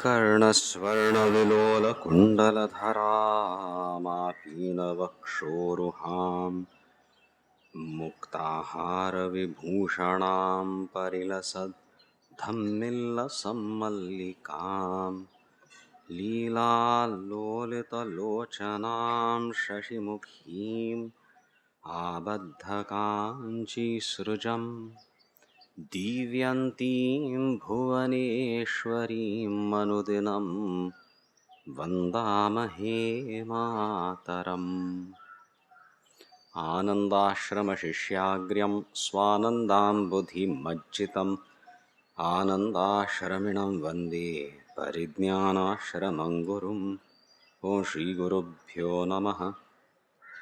कर्णस्वर्णविलोलकुण्डलधरा मापीनवक्षोरुहां मुक्ताहारविभूषणां परिलसद्धम्मिल्लसम्मल्लिकां लीलालोलितलोचनां शशिमुखीम् आबद्धकाञ्चीसृजम् दिव्यन्तीं भुवनेश्वरीं मनुदिनं वन्दामहे मातरम्। आनन्दाश्रमशिष्याग्र्यं स्वानन्दाम्बुधिमज्जितम् आनन्दाश्रमिणं वन्दे परिज्ञानाश्रमं गुरुम्। ॐ श्रीगुरुभ्यो नमः।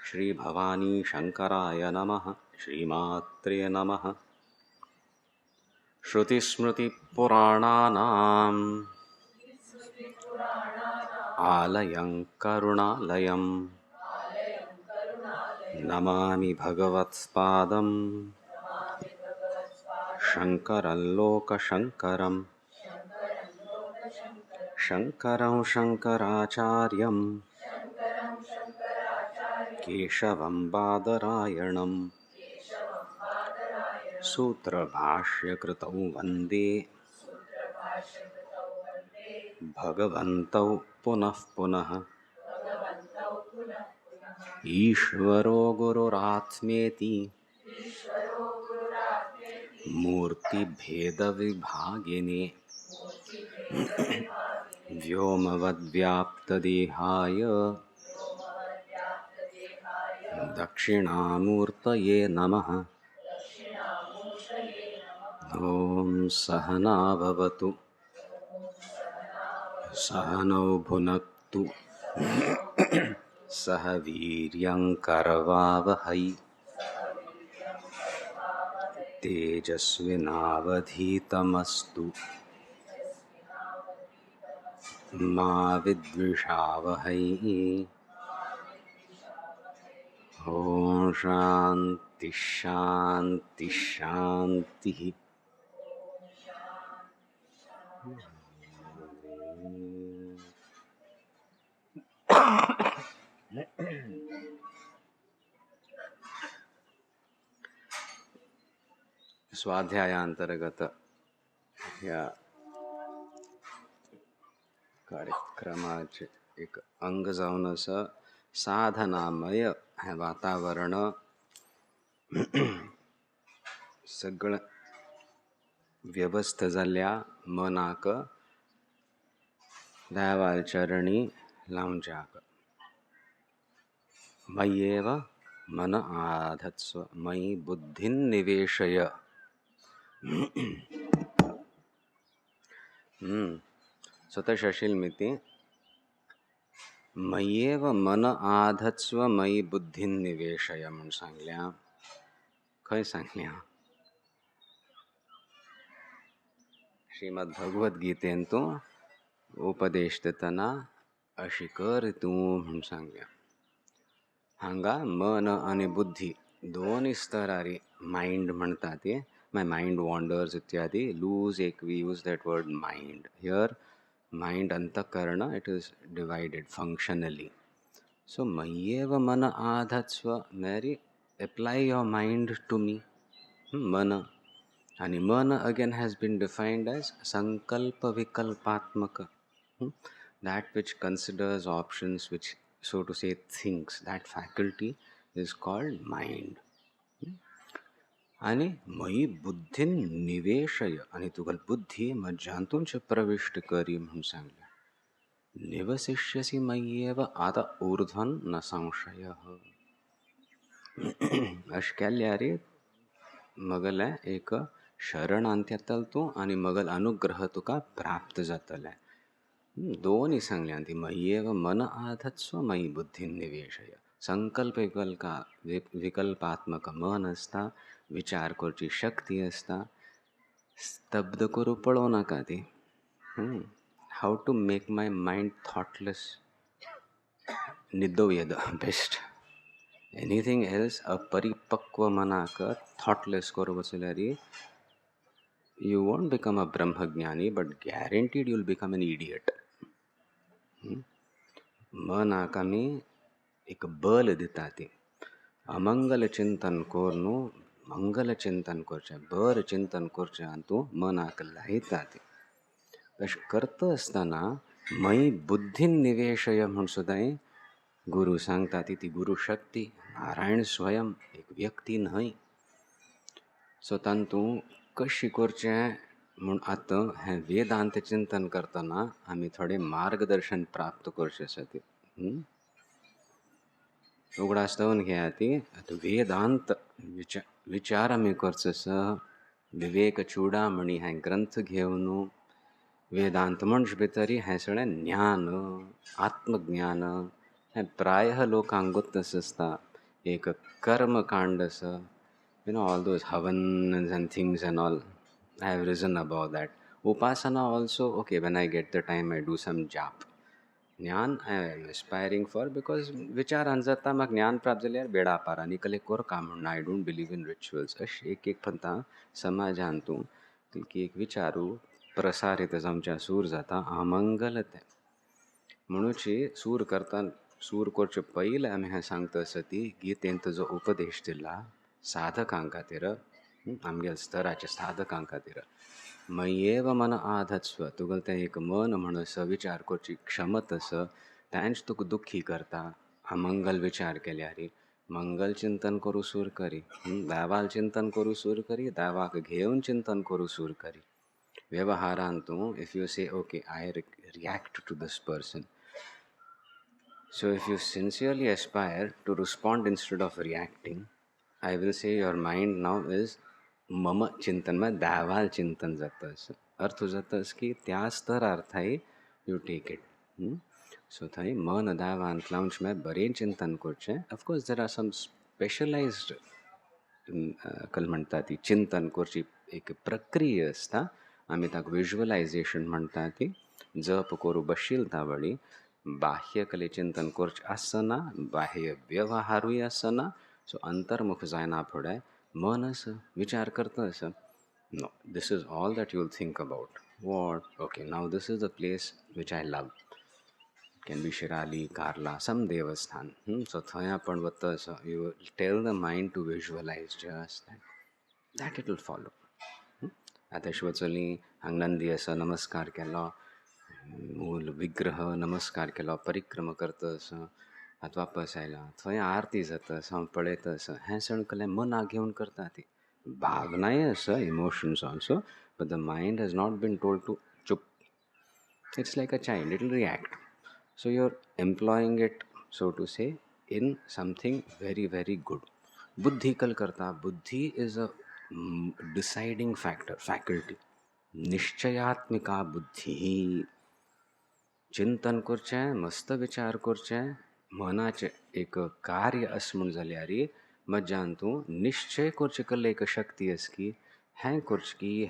श्रीभवानीशङ्कराय नमः। श्रीमात्रे नमः। श्रुतिस्मृतिपुराणानाम् आलयं करुणालयं नमामि भगवत्पादं शङ्करं लोकशङ्करं। शङ्करं शङ्कराचार्यं केशवं बादरायणं सूत्रभाष्यकृतौ वन्दे भगवन्तौ पुनः पुनः। ईश्वरो गुरुरात्मेति मूर्तिभेदविभागिने व्योमवद्व्याप्तदेहाय दक्षिणामूर्तये नमः। ॐ सहना भवतु सहनौ भुनक्तु सह वीर्यं करवावहै तेजस्विनावधीतमस्तु मा विद्विषावहै। ॐ शान्ति शान्ति शान्तिः। स्वाध्यायांतर्गत या कार्यक्रमाचे एक अंग जाऊन असं साधनामय हे वातावरण सगळं व्यवस्थ झाल्या मनाक देवाचरणी लावून मय्येव मन आधत्स्व मयि बुद्धिं निवेशय। स्वतः शशील मिती मय्येव मन आधत्स्व मयि बुद्धिं निवेशय म्हणून सांगल्या. खंय सांगल्या? श्रीमद भगवद्गीतेन तू उपदेश देताना अशी कर तू म्हणून सांगल्या. हांगा मन आणि बुद्धी दोन्ही स्तरारी माइंड म्हणतात ते. My mind wanders इत्यादि lose एक we use that word mind. Here mind antakarana it is divided functionally. So mayyeva mana adhatsva Mary apply your mind to me. Mana and mana again has been defined as sankalpa vikalpatmaka. That which considers options, which so to say thinks, that faculty is called mind. आणि मयि बुद्धिं निवेशय आणि तुगल बुद्धी मज्जांतूंच प्रविष्ट करी म्हणून सांगल्या. निवसिष्यसि मय्येव आता ऊर्ध्वं न संशयः. अश केल्या रे मगल एक शरण अंत्यातल तू आणि मगल अनुग्रह तुका प्राप्त जातले. दोन्ही सांगल्या ती मय्येव मन आधत्स्व मयि बुद्धिं निवेशय. संकल्प विकल्पात्मक मन असता, विचार करची शक्ती असता. स्तब्ध करू पळो नका ती. How to make my mind thoughtless निदोयद बेस्ट. एनीथिंग एल्स अपरिपक्व मनाक थॉटलेस करू बसल्यारी you won't become a Brahmagnani, but guaranteed you'll become an idiot. मन आकामी एक बल दिता ती अमंगल चिंतन कोरनु मंगल चिंतन कोरचे बर चिंतन कोरचे अंतु मन आकल हिता ती तश करत असताना मई बुद्धी निवेशय म्हणून सुद्धा गुरु सांगता ती गुरु शक्ती नारायण स्वयं एक व्यक्ती नाही सो तंतु कशी करचें म्हूण आतां हें वेदांत चिंतन करतना आमी थोडें मार्गदर्शन प्राप्त करचें उगडास जावन घेयाती आतां वेदांत विचार आमी करचो आसा विवेक चूडामणी हें ग्रंथ घेवन वेदांत म्हणचे भितरी हें सगळें ज्ञान आत्मज्ञान हें प्रायः लोकांक गोत्तस आसता एक कर्मकांड आसा all those havans and things and all. I have risen above that. Upasana also, okay, when I get the time, I do some jap. Jnana I am aspiring for because vichar anjata mag jnana प्राप्त जाल्यार बेडा पारा निकले core काम म्हणून I don't believe in rituals. अशें एक पंथा समाजान तूं की एक विचारू प्रसारित जावच्या सूर जाता अमंगल तें म्हणूची सूर करता सूर करचे पयले आमी हें सांगता आसा ती गीतेंत जो उपदेश दिला साधकां खातीर आमगे स्तराच्या साधकां खातीर मय्येव मन आधत्स्व तुगेलें तें एक मन म्हण आसा विचार करची क्षमता आसा तेंच तुका दुख्खी करता अमंगल विचार केल्यार मंगल चिंतन करू सूर करी देवाल चिंतन करू सूर करी देवाक घेवन चिंतन करू सूर करी व्यवहारांत तूं if you say okay I react to this person so if you sincerely aspire to respond instead of reacting I will say your mind now is मम चिंतन में दावाल चिंतन जाता है अर्थ जाता है कि त्या स्तरार्थाई you take it so थंय मन दावांत लावच में बरें चिंतन करचें of course there are some specialized कल म्हणटा ती चिंतन करची एक प्रक्रिया आसता आमी ताका विज्युअलायजेशन म्हणटा ती जप करू बशिलता वळी बाह्य कले चिंतन करचे आसना बाह्य व्यवहारूय आसना सो अंतर्मुख जायना फुडें मन आसा विचार करता आसा no this is all that you will think about what okay now this is the place which I love can be Shirali, Karla, some devasthan. So thaya पण वत्ता आसा you tell the mind to visualize just that it will follow. आता श्वचली हांग नंदी आसा नमस्कार केलो मूल विग्रह नमस्कार केलो परिक्रम करता आसा आतां वापस आयला थंय आरती जाता आसा हांव पळयता आसा हें सगळें कलें मनाक घेवन करता ती भावनाय आसा emotions also but the mind has not been told to चुप it's like a child it will react so you're employing it so to say in something very very good buddhi kal karta buddhi is a deciding factor faculty निश्चयात्मिका बुद्धी चिंतन करचें मस्त विचार करचें मनाचें एक कार्य आसा म्हूण जाल्यार मज्जान तूं निश्चय करचे कल्ले एक शक्ती आसा की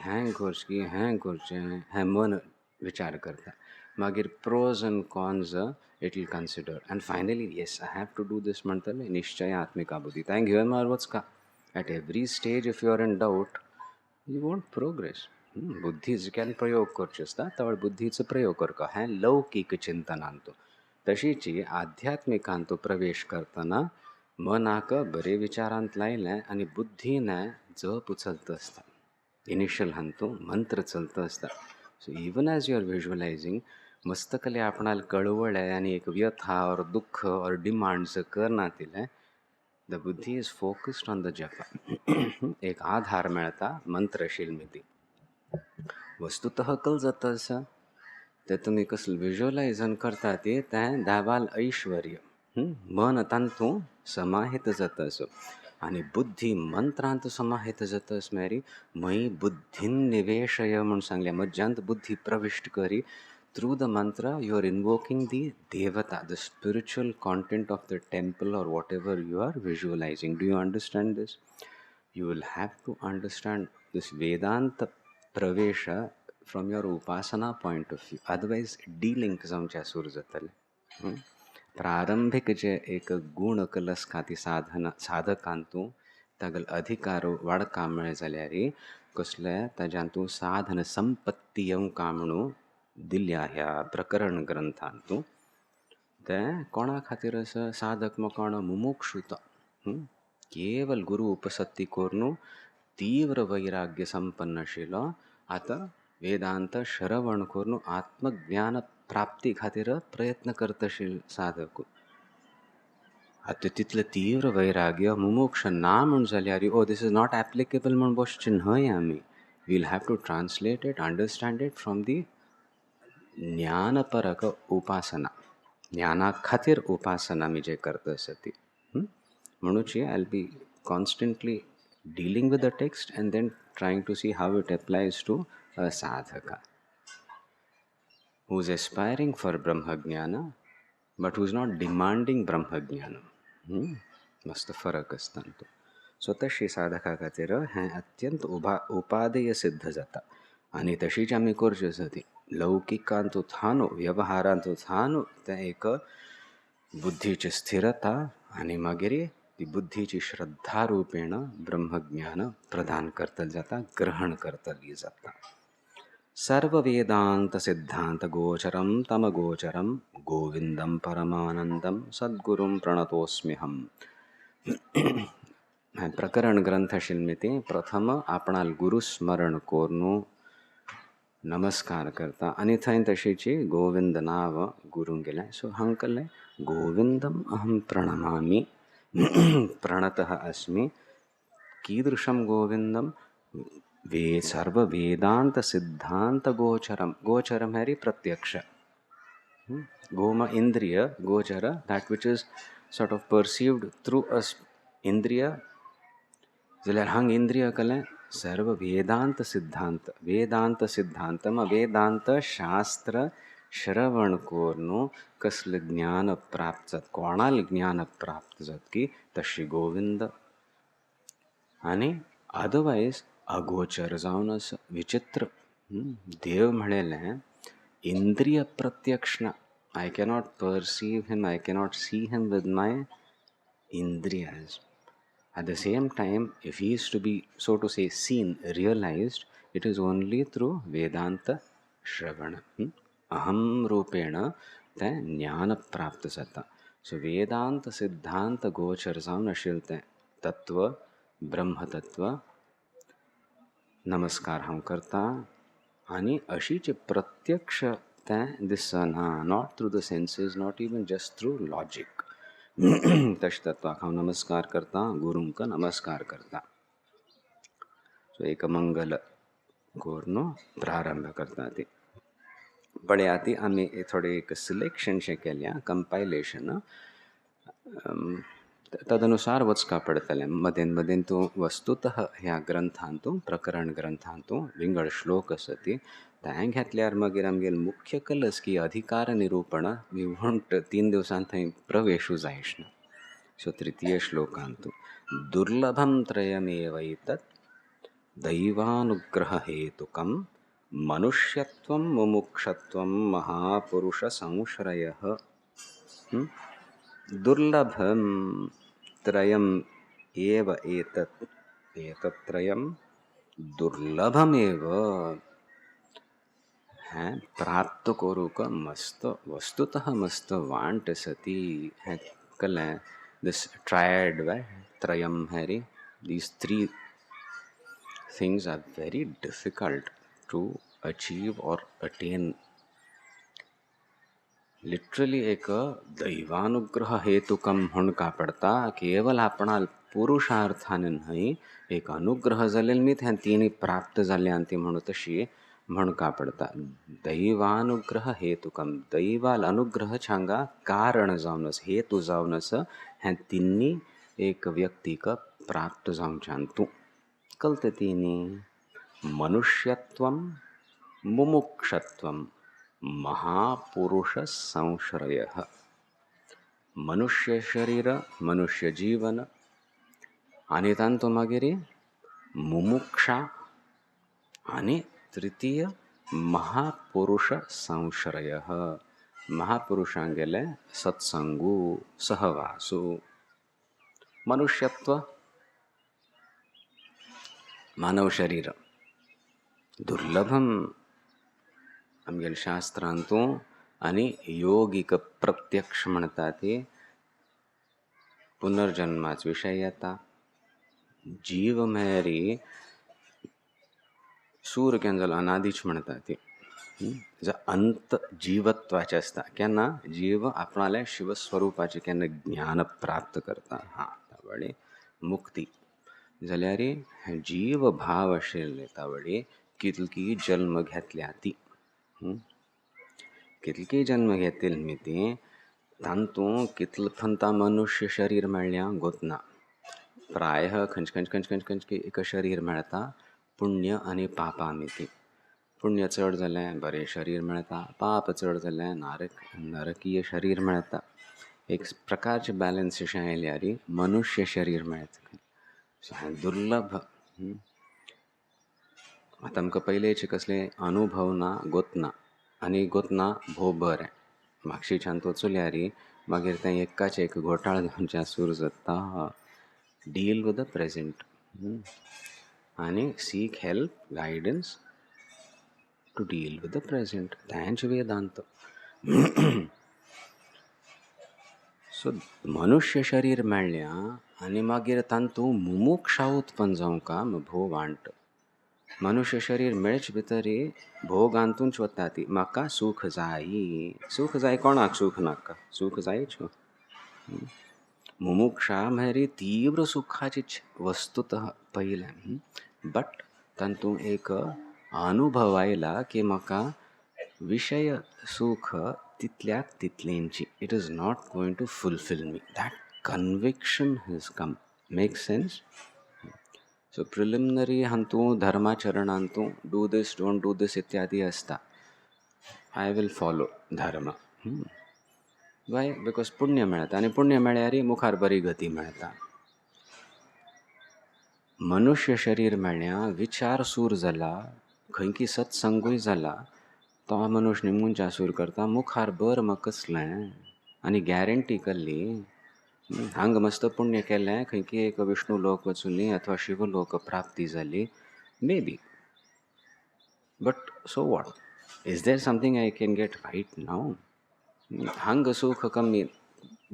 हें करचें हें मन विचार करता मागीर pros and cons it will consider and finally yes I have to do this म्हणटलें निश्चयात्मिका बुद्धी तांकां घेवन मार वचका at every stage if you are in doubt you won't progress बुद्धी जिक्यान प्रयोग करचे आसता त्या वेळ बुद्धीचो प्रयोग करता हें लौकीक चिंतनांत तशीच आध्यात्मिकांत प्रवेश करतना मनाक बरे विचारांत लायलें आनी बुद्धीन जप चलता आसता इनिशियल हांतू मंत्र चलता आसता so even as you are visualising मस्तकले आपणाल कळवळे आनी एक व्यथा और दुःख और डिमांड्स करना तिलें द बुद्धी is focused on the japa एक आधार मेळटा मंत्रशिल्मिती वस्तुतः कल जाता आसा ते तुमी कसलें विज्युअलायझन करता तें दाबाल ऐश्वर्य मन तांतू समाहित जाता आसो आनी बुद्धी मंत्रांत समाहित जाता आसल्यार मयी बुद्धीन निवेशय म्हूण सांगलें मज्जांत बुद्धी प्रविश्ट करी through the mantra you are invoking the devata the spiritual content of the temple और whatever you are visualising do you understand this you will have to understand this Vedanta pravesha from your upasana point of view. Otherwise, de-link जावचे सूर जातले. प्रारंभिक जे एक गुण clutch खाती साधकांतू तागल अधिकार वाडका मेळ जाल्यार कसले ताज्यान तूं साधन संपत्ती कामणू दिल्या ह्या प्रकरण ग्रंथांतू ते कोणा खातीर असं साधक मग कोण मुमुक्षुत केवल गुरु उपसत्ती कोरनू तीव्र वैराग्य संपन्न आशिल्लो आता वेदांत श्रवण करून आत्मज्ञान प्राप्ती खातीर प्रयत्न करतशील साधक आता तितले तीव्र वैराग्य मुमुक्ष ना म्हण जाल्यार oh this is not applicable म्हण बसचें न्हय आमी will have to translate it understand it from the ज्ञानपरक उपासना ज्ञाना खातीर उपासना आमी जे करता आसा ती म्हणूची I will be constantly dealing with the text and then trying to see how it applies to a sadhaka who is aspiring for brahmajnana but who is not demanding brahmajnana मस्त फरक असताना सो तशी साधका खातीर हें अत्यंत उपादेय सिद्ध जाता आनी तशीच आमी करची आसा ती लौकिकांतू थानो व्यवहारांतू थानो तें एक बुद्धीची स्थिरता आनी मागीर ती बुद्धीची श्रद्धा रूपेण ब्रह्मज्ञान प्रदान करतल जाता ग्रहण करतली जाता सर्व वेदांत सिद्धांत गोचरम तम गोचरम गोविंदम परमानंदम सद्गुरुम प्रणतोस्म्यहम प्रकरण ग्रंथ शिल्मिती प्रथम आपणाल गुरु स्मरण कोरनू नमस्कार करता आनी थंय तशीची गोविंद नाव गुरुंक गेलें सो हांव गोविंदम अहम प्रणमामि प्रणतः अस्मि कीदृशं गोविंदम सर्व वेदांत सिद्धांत गोचरम गोचरम हरि प्रत्यक्ष गोम इंद्रिय गोचर that which is sort of perceived through us इंद्रिय जाल्यार हांग इंद्रिय कलें सर्व वेदांत सिद्धांत वेदांत शास्त्र श्रवण कोरनू कसले ज्ञान प्राप्त जात कोणाल ज्ञान प्राप्त जात की तशी गोविंद आनी अदरवायज अगोचर जावन असं विचित्र देव म्हणलेलें इंद्रिय प्रत्यक्ष ना I cannot perceive him I cannot see him with my इंद्रियाज at the same time if he is to be so to say seen realized it is only through vedanta shravana aham rupena ते ज्ञान प्राप्त जाता so Vedanta सिद्धांत गोचर जावन आशिल्लें तें तत्व ब्रह्म तत्व नमस्कार हांव करता आनी अशीच प्रत्यक्ष तें दिसना not through the senses not even just through logic तश तत्वाक हांव नमस्कार करता गुरूंक नमस्कार करता सो एक मंगल कोरनू प्रारंभ करता ती पळया ती आमी थोडे एक सिलेक्शन शें केल्या कंपायलेशन तदनुसार वचका पडटलें मदेन मदेन तूं वस्तुतः ह्या ग्रंथांतू प्रकरण ग्रंथांतू विंगड श्लोक आसा ती तें घेतल्यार मागीर आमगेल मुख्य कलस की अधिकार निरूपण वी वॉन्ट 3 दिवसां थंय प्रवेशू जायच ना सो तृतीय श्लोकांतू दुर्लभं त्रयमेवैतत् दैवानुग्रह हेतुकं मनुष्यत्वं मुमुक्षत्वं महापुरुष संश्रयः दुर्लभं त्रयम् एव एतत्त्रयं दुर्लभमेव हैं प्राप्त करूक मस्त वस्तुतः मस्त वांट सती हैं कलें दिस ट्रायड वे त्रयम हरि these 3 things are very difficult to achieve or attain literally एक दैवानुग्रह हेतुकम म्हण का पडता केवल आपणाल पुरुषार्थान न्हय एक अनुग्रह जालेल मी ह्या तिनी प्राप्त जाल्ल्यान ती म्हणू तशी म्हण का पडता दैवानुग्रह हेतुकम दैवाल अनुग्रह छांगा कारण जावनस हेतु जावनस ह्या तिन्नी एक व्यक्तीक प्राप्त जावच्यान तूं कलते तिनी मनुष्यत्वम मुमुक्षत्वम महापुरुष संश्रयः मनुष्य शरीर मनुष्य जीवन आणि तांतो मागीर मुमुक्षा आणि तृतीय महापुरुष संश्रयः महापुरुषांगेले सत्संगू सहवासू मनुष्यत्व मानव शरीर दुर्लभम आमगेल्या शास्त्रांतूं आणि योगिक प्रत्यक्ष म्हणता ते पुनर्जन्माच विषय येता. जीव मेरी सूर केन्ना जालो अनादीच म्हणटा ती जो अंत जीवत्वाचे असता केन्ना जीव आपणाले शिवस्वरूपाचे केन्ना ज्ञान प्राप्त करता तावडे मुक्ती जाल्यार जीव भाव आशिल्ले तावडे कितकी जन्म घेतल्या ती कितकी जन्म घेतील मी ती तांतूं कितल फंता मनुष्य शरीर मेळ्ळ्यां गोतना प्राय खंच खंच खंच खंच खंच एक शरीर मेळता पुण्य आनी पापां मिती पुण्य चड जालें बरें शरीर मेळटा पाप चड जालें नरकीय शरीर मेळटा एक प्रकारचे बॅलन्स अशें आयल्यार मनुष्य शरीर मेळटा सो हें दुर्लभ आतां आमकां पयलेचे कसले अनुभव ना गोतना आनी गोतना भोव बरें म्हापशेच्यान तो चुल्यार मागीर तें एकाचे एक घोटाळ जावचे सूर जाता डील विथ द प्रेजेंट आणि seek help guidance to deal with the present तेंच वेदांत सो मनुष्य शरीर मेळ्ळ्यां आनी मागीर तांतूं मुमुक्षा उत्पन्न जावंका भोव वांट मनुष्य शरीर मेळच भितर भोगांतूंच वता ती म्हाका सूख जाय कोणाक सूख नाका सूख जायच मुमुक्षा म्हळ्यार तीव्र सुखाची वस्तुतः पयलें बट तांतूं एक अनुभव आयला की म्हाका विषय सुख तितल्याक तितलेंची it is not going to fulfil me that conviction has come make sense so preliminary हातूं धर्माचरणांतूं do this don't do this इत्यादी आसता I will follow dharma why because पुण्य मेळटा आनी पुण्य मेळ्ळ्यार मुखार बरी गती मेळटा मनुष्य शरीर मेळ्ळ्यां विचार सूर जाला खंयकी सत्संगूय जाला तो मनुष्य निमूंच्या सूर करता मुखार बर म्हाका कसलें आनी गॅरंटी कसली हांगा मस्त पुण्य केलें खंयकी एक विष्णू लोक वचुनी अथवा शिवलोक प्राप्ती जाली may be but so what is there something I can get right now हांगा सुख कमी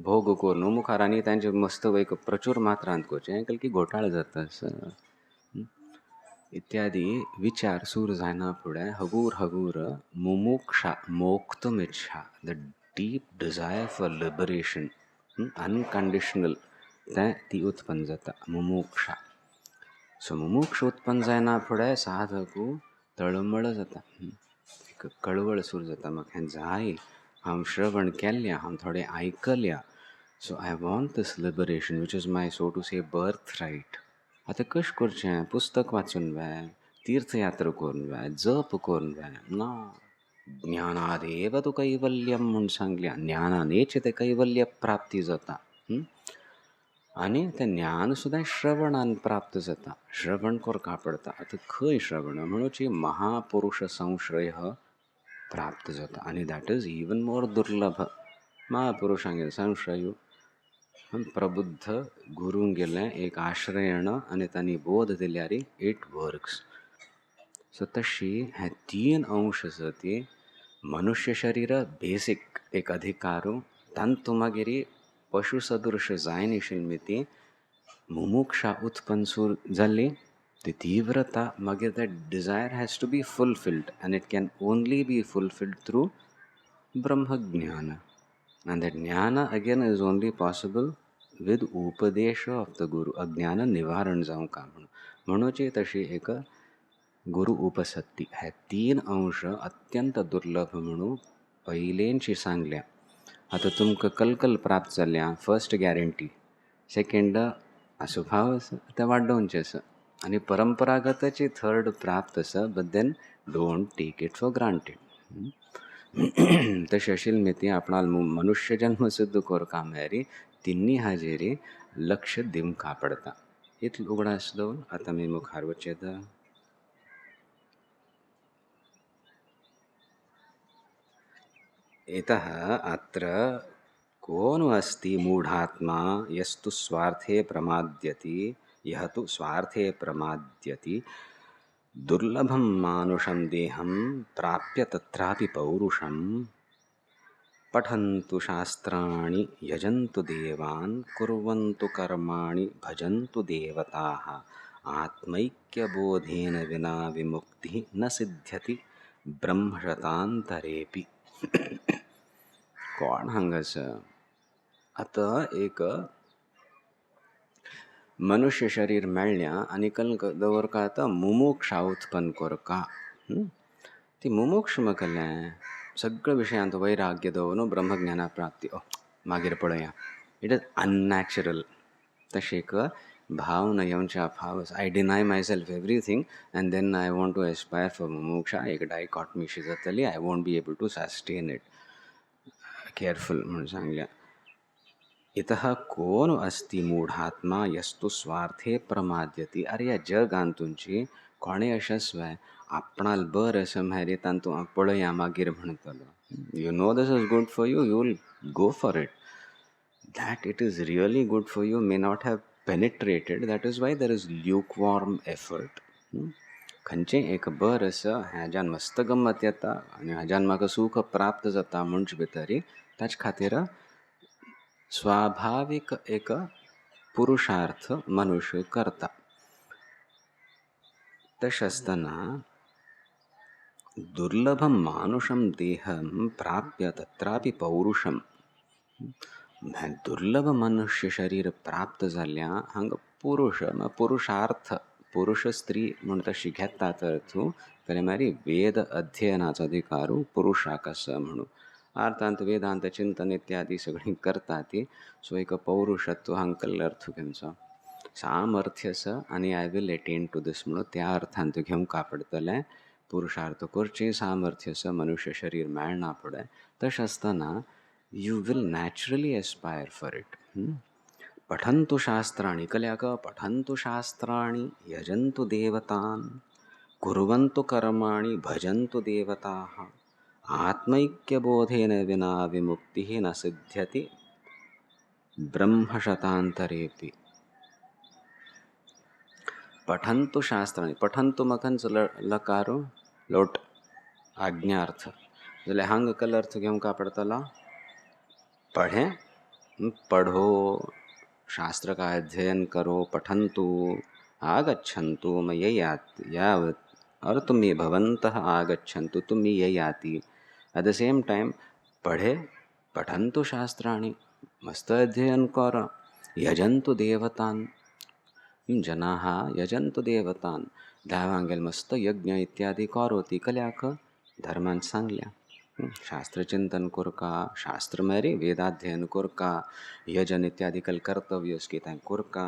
भोग करून मुखार आनी तांचे मस्त एक प्रचूर मात्रांत करचें कल की घोटाळ जाता इत्यादी विचार सूर जायना फुडें हगूर मुमुक्षा मोक्तुमिच्छा the deep desire for liberation unconditional ती उत्पन्न जाता मुमुक्षा सो मुमुक्ष उत्पन्न जायना फुडें साधकू तळमळ जाता एक कळवळ सूर जाता म्हाका हें जाय हांव श्रवण केल्लें हांव थोडें आयकल्या so I want this liberation which is my so to say birthright आतां कशें करचें पुस्तक वाचून जाय तीर्थयात्रा करून जाय जप करून जाय ना ज्ञानादेव तु कैवल्यम म्हूण सांगल्या ज्ञानानेच तें कैवल्य प्राप्ती जाता आनी तें ज्ञान सुद्दां श्रवणान प्राप्त जाता श्रवण करपा पडटा आतां खंय श्रवण म्हणूची महापुरुष संश्रय प्राप्त जाता आनी दॅट इज इवन मोर दुर्लभ महापुरुषांगेर संश्रय प्रबुद्ध गुरूंक गेलें एक आश्रयण आनी तांणी बोध दिल्यार इट वर्क्स सो तशी हे 3 अंश आसा ती मनुष्य शरीर बेसीक एक अधिकारू तांतूं मागीर पशु सदृश जायन आशिल्ली ती मुमुक्षा उत्पन्न सूर जाल्ली ती तीव्रता मागीर that desire has to be fulfilled आनी it can only be fulfilled through brahmajnana आनी that jnana again is only possible with upadesh of the guru अज्ञान निवारण जावंका म्हणूची तशी एक गुरु उपसत्ती हे 3 अंश अत्यंत दुर्लभ म्हणून पयलेंची सांगल्या आतां तुमकां कलकल प्राप्त जाल्ल्या फर्स्ट गॅरंटी सेकंड आसुभाव आसा तें वाडोवचें आसा आनी परंपरागतची थर्ड प्राप्त आसा but then don't take it for granted तशी आशिल्ली ती आपणाल मनुष्य जन्म सिद्ध करता म्हळ्यार तिन्नी हाजेरी लक्ष दिवंक पडटा इतलो उगडास दवरून आतां आमी मुखार वचेत इतः अत्र को नु अस्ति मूढात्मा यस्तु स्वार्थे प्रमाद्यति यः तु स्वार्थे प्रमाद्यति दुर्लभं मानुषं देहं प्राप्य तत्रापि पौरुषं पठन्तु शास्त्राणि यजन्तु देवान् कुर्वन्तु कर्माणि भजन्तु देवताः आत्मैक्यबोधेन विना विमुक्तिः न सिद्ध्यति ब्रह्मशतान्तरेपि. कोण हांगासर आता एक मनुष्य शरीर मेळ्ळ्या आनी कल दवरका आतां मुमुक्षा उत्पन्न करका. ती मुमुक्ष म्हटलें सगळ्या विशयांत वैराग्य दवरून ब्रह्मज्ञाना प्राप्ती मागीर पळया. It is unnatural. तशें एक भावना येवच्या फावस I deny myself everything and then I want to aspire for mumuksha. एक डायकॉटमी जातली. I want be able to sustain it. Careful म्हणून सांगल्या. इतः कोण अस्ति मूढात्मा यस्तु स्वार्थे प्रमाद्यति. अरे या जगान तुमची कोणे यशस्वी आपणाल बरं असं म्हरे तांतू पळया मागीर म्हणतलो. You know this is good for you, you will go for it. that it is really good for you may not have penetrated. That is why there is lukewarm effort. खंयचें एक बरं असं हाज्यान मस्त गंमत येता आनी हाज्यान म्हाका सूख प्राप्त जाता म्हणचे भितरी ताचे खातीर स्वाभाविक एक पुरुषार्थ मनुष्य करता. तशें आसतना दुर्लभं मानुषं देहं प्राप्य तत्रापि पौरुषं. दुर्लभ मनुष्य शरीर प्राप्त जाल्ल्या हांगा पुरुषार्थ पुरुष स्त्री म्हूण तशी घेतात अर्थ जाल्यार मारी वेद अध्ययनाचो अधिकारू पुरुषाक आसा म्हणून अर्थांत वेदांत चिंतन इत्यादी सगळीं करता ती. सो एक पौरुषत्व हांगा अर्थ घेवचो सामर्थ्य आसा आनी आय विल अटेन टू दिस म्हणून त्या अर्थांत घेवंक पडटलें. पुरुषार्थ करचें सामर्थ्य आसा मनुष्य शरीर मेळना फुडें. तशें आसतना you will naturally aspire for it. पठन्तु शास्त्राणि कल्याक पठन्तु शास्त्राणि यजन्तु देवतान् कुर्वन्तु कर्माणि भजन्तु देवताः आत्मैक्यबोधेन विना विमुक्तिः न सिद्ध्यति ब्रह्मशतान्तरेपि. पठन्तु शास्त्राणि. पठन्तु मखनच लकारो लोट आज्ञार्थ जाल्यार हांगा कल अर्थ घेवंक पडटलो पढ़ें, पढ़ो, शास्त्र का अध्ययन करो, पठन्तु, आगच्छन्तु मय्यावत् और तुम ये भवन्तः आगच्छन्तु तुम ये याति. एट द सेम टाइम पढ़े पठन्तु शास्त्राणि मस्त अध्ययन कर. यजन्तु देवतान् जनाः यजन्तु देवतान् देवांगेल मस्त यज्ञ इत्यादि करोति कल्याक धर्मान सांगल्या. शास्त्र चिंतन कोरका शास्त्र मेरे वेदाध्ययन कोरका यजन इत्यादि कल कर्तव्य कोरका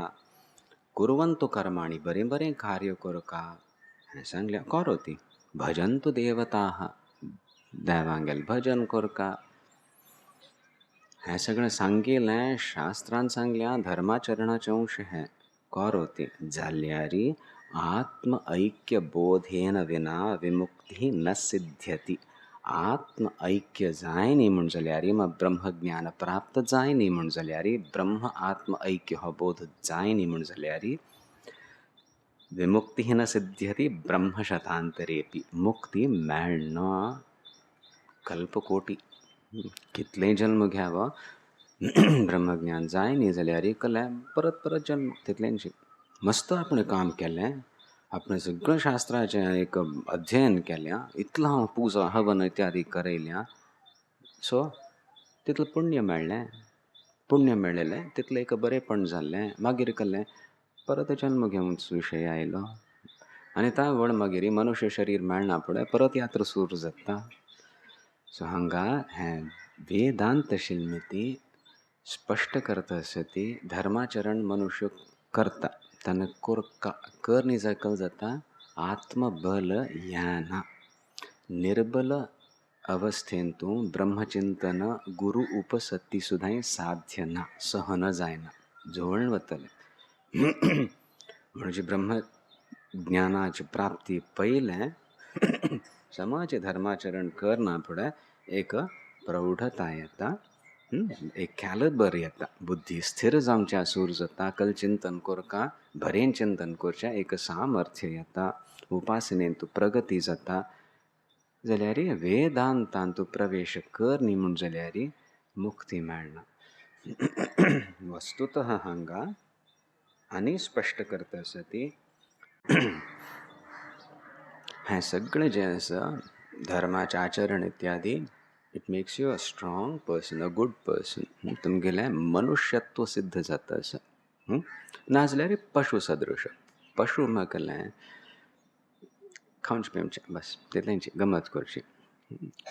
कुर्वन्तु कर्माणि बरें बरें कार्य कोरका सांगल्या करोति. भजन्तु देवताः देवांगेल भजन कोरका. हें सगळें सांगिल्लें शास्त्रान सांगल्या धर्माचरणाचें अंश हें करोति जाल्यारी आत्म ऐक्य बोधेन विना विमुक्ति न सिद्ध्यति. आत्म ऐक्य जाय न्ही म्हण जाल्यार मग ब्रह्मज्ञान प्राप्त जाय न्ही म्हण जाल्यार ब्रह्म आत्म ऐक्य हो बोध जाय न्ही म्हण जाल्यार विमुक्ती न सिद्ध्यति ब्रह्मशतांतरेपि. मुक्ती मेळना कल्पकोटी कितले जन्म घ्यावं ब्रह्मज्ञान जाय न्ही जाल्यार कले परत परत जन्म तितल्यांची. मस्त आपण काम केलें आपण सगळं शास्त्राचें एक अध्ययन केल्या इतलो हांव पुजा हवन इत्यादी करयल्या सो तितलें पुण्य मेळ्ळें. पुण्य मेळ्ळेलें तितलें एक बरेंपण जाल्लें. मागीर केलें परत जन्म घेवंच विशय आयलो आनी त्या व्हड मागीर मनुष्य शरीर मेळना फुडें परत यात्रा सुरू जाता. सो हांगा हें वेदांत शिल्मिती स्पश्ट करता सती धर्माचरण मनुष्य करता तानं कर न्ही जायकल जाता आत्मबल ह्याना निर्बल अवस्थेंतून ब्रह्मचिंतन गुरु उपसती सुद्दां साध्य ना सहन जायना जवळ वतले. म्हणजे ब्रह्म ज्ञानाची प्राप्ती पयलें समाज धर्माचरण करना फुडें एक प्रौढता येता. एक कॅलिबर येता. बुद्धी स्थिर जावच्या सूर जाता. कल चिंतन कोरका बरें चिंतन करचें एक सामर्थ्य येता. उपासनेन तूं प्रगती जाता जाल्यार वेदांतान तूं प्रवेश कर न्ही म्हूण जाल्यार मुक्ती मेळना. वस्तुतः हांगा आनी स्पश्ट करता सती हें सगळें जें आसा धर्माचें आचरण इत्यादी it makes you a strong person, a good person. तुमगेलें मनुष्यत्व सिद्ध जाता आसा. नाजाल्यार पशु सदृश. पशु म्हटल्यार खावचें पिवचें बस तितलेंच गमत करची.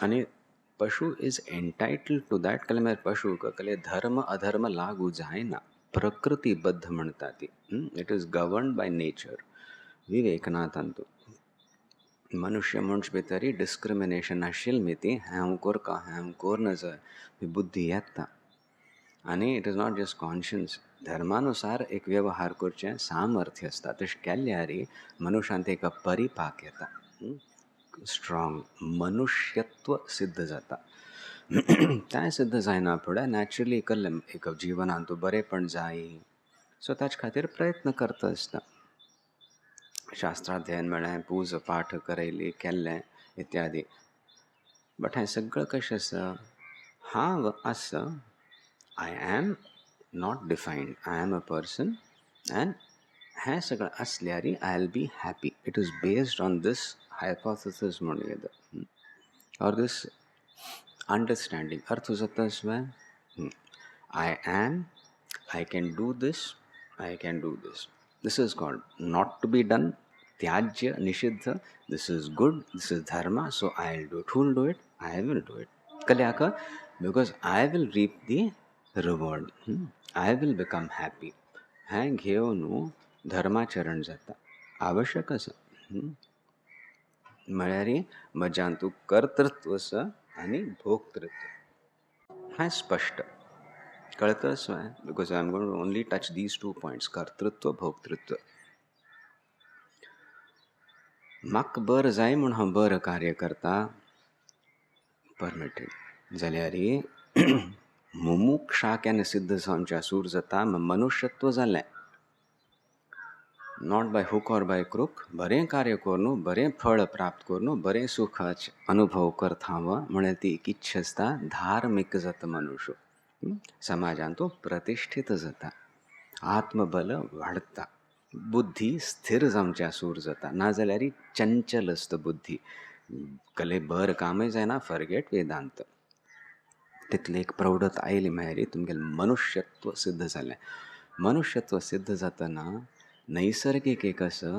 आनी pashu is entitled to that कल्यार पशुक कसले धर्म अधर्म लागू जायना. प्रकृतीबद्ध म्हणटा ती. It is governed by nature. विवेकनाथान तूं मनुष्य मनश भितर डिस्क्रिमिनेशन आशिल्ली मिती हें हांव करता हें हांव करना जाय ही बुद्धी येता. आनी it is not just conscience. धर्मानुसार एक व्यवहार करचें सामर्थ्य आसता. तशें केल्यार मनशांत एक परिपाक येता. स्ट्रॉंग मनुष्यत्व सिद्ध जाता. तें सिद्ध जायना फुडें नॅचरली केल्लें एक जिवनांत तूं बरेंपण जाय सो ताचे खातीर प्रयत्न करता आसता. शास्त्राध्ययन म्हळें पूज पाठ करयली केल्लें इत्यादी. बट हें सगळें कशें आसा हांव आसा I am not defined. I am a person and हें सगळें आसल्यार I will be happy. It is based on this hypothesis म्हणून येता ऑर दीस अंडरस्टँडिंग. अर्थ जाता स्वयं I am, I can do this, I can do this. This is called not to be done. Tyajya, Nishidha. This is good. This is dharma. So I'll do it. Who will do it? I will do it. Kalyaka? Because I will reap the reward. I will become happy. हें घेवन धर्माचरण जाता. आवश्यक आसा. म्हळ्यार म्हज्यान तूं कर्तृत्व आसा आनी भोक्तृत्व. हें स्पश्ट कळतं स्वयं. Because I am going to only touch these 2 points कर्तृत्व भोक्तृत्व. म्हाका बरं जाय म्हूण हांव बरं कार्य करता परमिटेड जाल्यार मुमुक्षा केन्ना सिद्ध जावच्या सूर जाता मनुष्यत्व जालें. Not by hook or by crook. बरें कार्य करून बरें फळ प्राप्त करून बरें सुखाचे अनुभव करता हांव म्हळ्यार ती एक इच्छा आसता. धार्मीक जाता मनुष्य. समाजांत तो प्रतिश्ठीत जाता. आत्मबल वाडता. बुद्धी स्थिर जावच्या सूर जाता. नाजाल्यार चंचल आसता बुद्धी. कले बरं कामय जायना. फॉरगेट वेदांत. तितली एक प्रौढत आयली म्हळ्यार तुमगेलें मनुष्यत्व सिद्ध जालें. मनुष्यत्व सिद्ध जातना नैसर्गीक एक आसा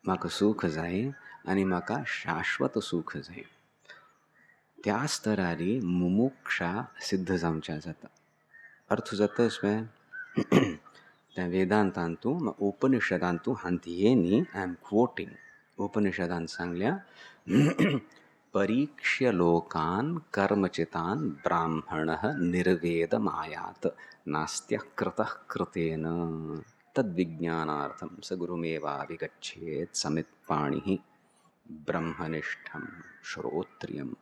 म्हाका सूख जाय आनी म्हाका शाश्वत सूख जाय. त्या स्तरार मुमुक्षा सिद्ध जावच्या जाता. अर्थ जाता स्वयं. त्या वेदांतांतू उपनिषदांतू हांतये न्ही. I am क्वोटिंग. उपनिषदांत सांगल्या परीक्ष्य लोकान् कर्मचितान् ब्राह्मणः निर्वेदमायात् नास्त्यः कृतः कृतेन तद्विज्ञानार्थं स गुरुमेवाभिगच्छेत् समित्पाणिः ब्रह्मनिष्ठं श्रोत्रियम्.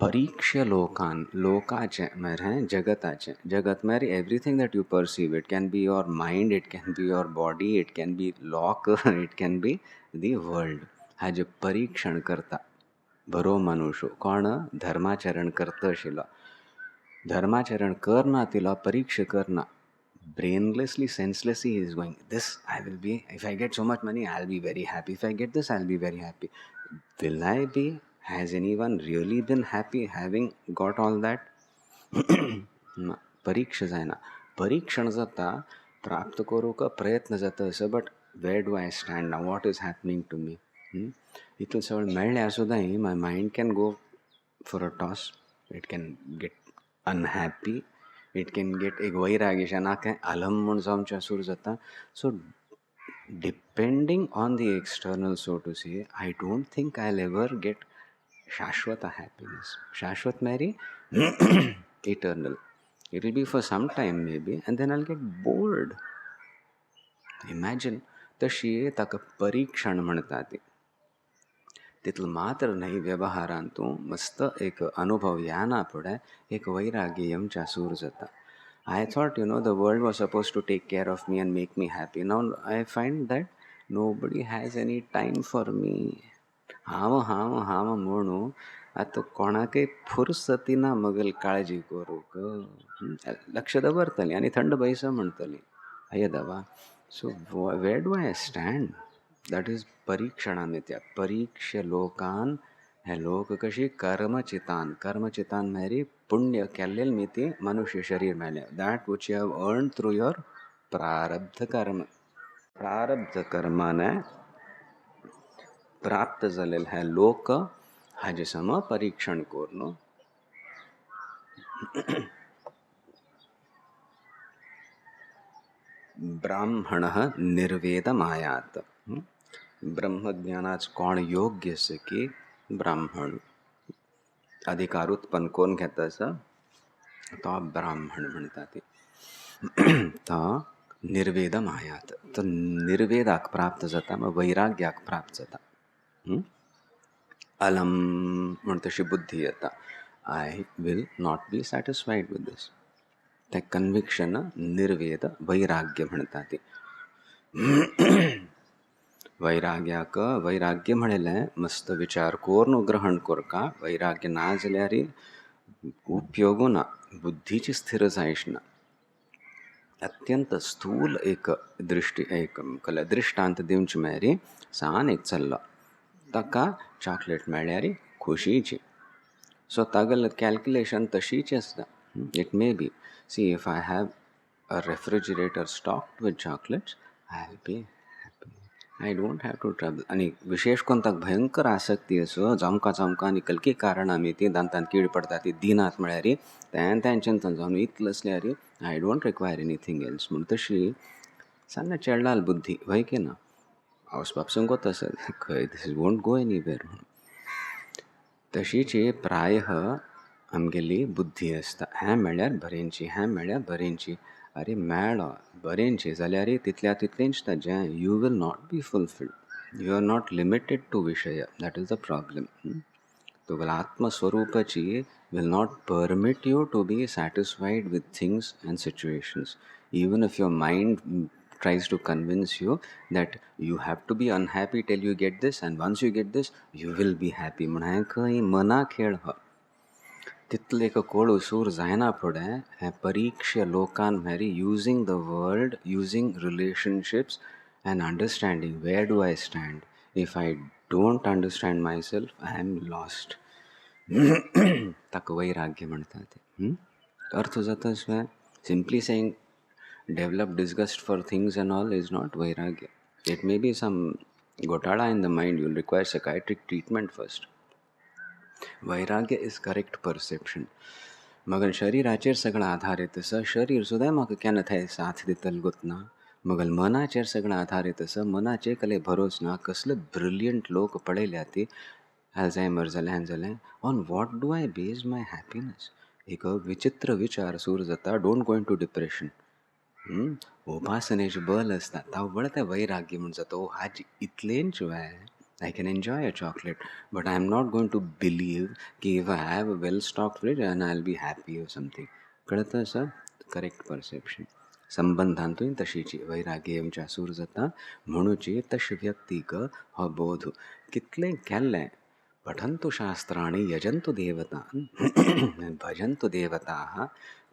परीक्ष्य लोकान्. लोकाचे म्हळ्यार जगताचे. जगत म्हळ्यार everything that you perceive. It can be your mind, it can be your body, it can be lock, it can be the world. हाजें परीक्षण करता बरो मनुष्य. कोण धर्माचरण करता आशिल्लो. धर्माचरण करना तिलो परीक्षा करना. brainlessly, senselessly he is going, this I will be, if I get so much money I'll be very happy, if I get this I'll be very happy. Will I be? Has anyone really been happy having got all that? परीक्षा जायना. परीक्षण जाता प्राप्त करूंक प्रयत्न जाता असो. But where do I stand now? What is happening to me? इतलें सगळें मेळ्ळ्यार सुद्दां my mind can go for a toss. It can get unhappy. It can get एक वैराग्य नाका आलम म्हूण जावचें सूर जाता. So depending on the external so to say I don't think I will ever get shashwat happiness. शाश्वत मेरी eternal. It will be for some time maybe and then I'll get bored. Imagine. तशी ताका परीक्षण म्हणटा ती. तितलं मात्र न्हय व्यवहारांतू मस्त एक अनुभव येना फुडें एक वैराग्य येवच्या सूर जाता. I thought, the world was supposed to take care of me and make me happy. Now I find that nobody has any time for me. हांव हांव हांव म्हणू आता कोणाकय फुरसतीना मगल काळजी करू लक्ष दवरतली आणि थंड बैस म्हणतली अय दवा. So where do I stand? That is परीक्षणामित्या परीक्ष्य लोकान. हे लोक कशी कर्मचितान मेरी पुण्य केल्लेल मी ती मनुष्य शरीर मेळ्ळें. That which you have earn through your प्रारब्ध कर्म. प्रारब्ध कर्माने प्राप्त झालेले हे लोक हाजे सम परीक्षण करून ब्राह्मण निर्वेदमायात. ब्रह्मज्ञानाच कोण योग्य असे की ब्राह्मण. अधिकार उत्पन्न कोण घेता तो ब्राह्मण म्हणतात. तो निर्वेदमायात तो निर्वेदाक प्राप्त जाता, मग वैराग्याक प्राप्त जाता. अलम म्हण तशी बुद्धी येता. I will not be satisfied with this. ते कन्विक्शन निर्वेद वैराग्य म्हणतात. वैराग्याक वैराग्य म्हणलें मस्त विचार करून ग्रहण करका. वैराग्य ना जाल्यार उपयोग ना. बुद्धीची स्थिर जायच ना. अत्यंत स्थूल एक दृष्टांत दिवचे मेरी सान एक चल्लो. ताका चॉकलेट मेळ्ळ्यार खुशीची. सो तागेल कॅल्क्युलेशन तशीच आसता. It may be see if I have a refrigerator stocked with chocolates I will be happy. I don't have to travel. आणि विशेष कोण ताका भयंकर आसक्ती असो जमका आनी कलकी कारण आमी ती दांतान कीड पडटा ती दिनात म्हळ्यार तें चिंतन जावन इतलें असल्यार I don't require anything else म्हूण तशी सान्ना चेडलाल बुद्धी वय की ना. वचपापसून गो तसं खंय दिस वोंट गो एनीवेर म्हणून. तशीची प्रायः आमगेली बुद्धी आसता. हें मेळ्ळ्यार बरेंची, हें मेळ्ळ्यार बरेंची. अरे मेळ्ळो बरेंची जाल्यार तितल्या तितलेंच ताजें you will not be fulfilled. You are not limited to vishay. That is the problem. तुगेल्या आत्मस्वरूपाची will not permit you to be satisfied with things and situations. Even if your mind tries to convince you that you have to be unhappy till you get this, and once you get this, you will be happy. म्हणाय खंय मना खेळ हो. तितले एक कोळ सूर जायना फुडें हे परीक्ष्य लोकान मेरी using the world, using relationships and understanding where do I stand. If I don't understand myself, I am lost. ताका वैराग्य म्हणतात. अर्थ जाता स्वय simply saying develop disgust for things and all is not vairagya. It may be some ghotala in the mind. You will require psychiatric treatment first. Vairagya is correct perception. मगल शरीराचेर सगळं आधारीत आसा. शरीर सुद्दां म्हाका केन्ना थंय साथ दितले गुतना. मगल मनाचेर सगळं आधारीत आसा. मनाचेर कसले भरोस ना. कसले ब्रिलियंट लोक पळयल्या ती अल्झायमर जालें हें जालें. On what do I base my happiness. एक विचित्र विचार सूर जाता. Don't go into depression. उपासनेचे बल आसता तावळ तें वैराग्य म्हूण जाता. ओ हाजी इतलेंच Y I can enjoy a chocolate, but I am not going to believe कि if I have a well-stocked fridge and I'll be happy or something. कळतं असं करेक्ट परसेप्शन. संबंधांतूय तशीची वैराग्य आमच्या सूर जाता. म्हणूची तश व्यक्तीक हो बोध कितलें केल्लें पठन्तु शास्त्राणि यजन्तु देवतान् भजन्तु देवताः.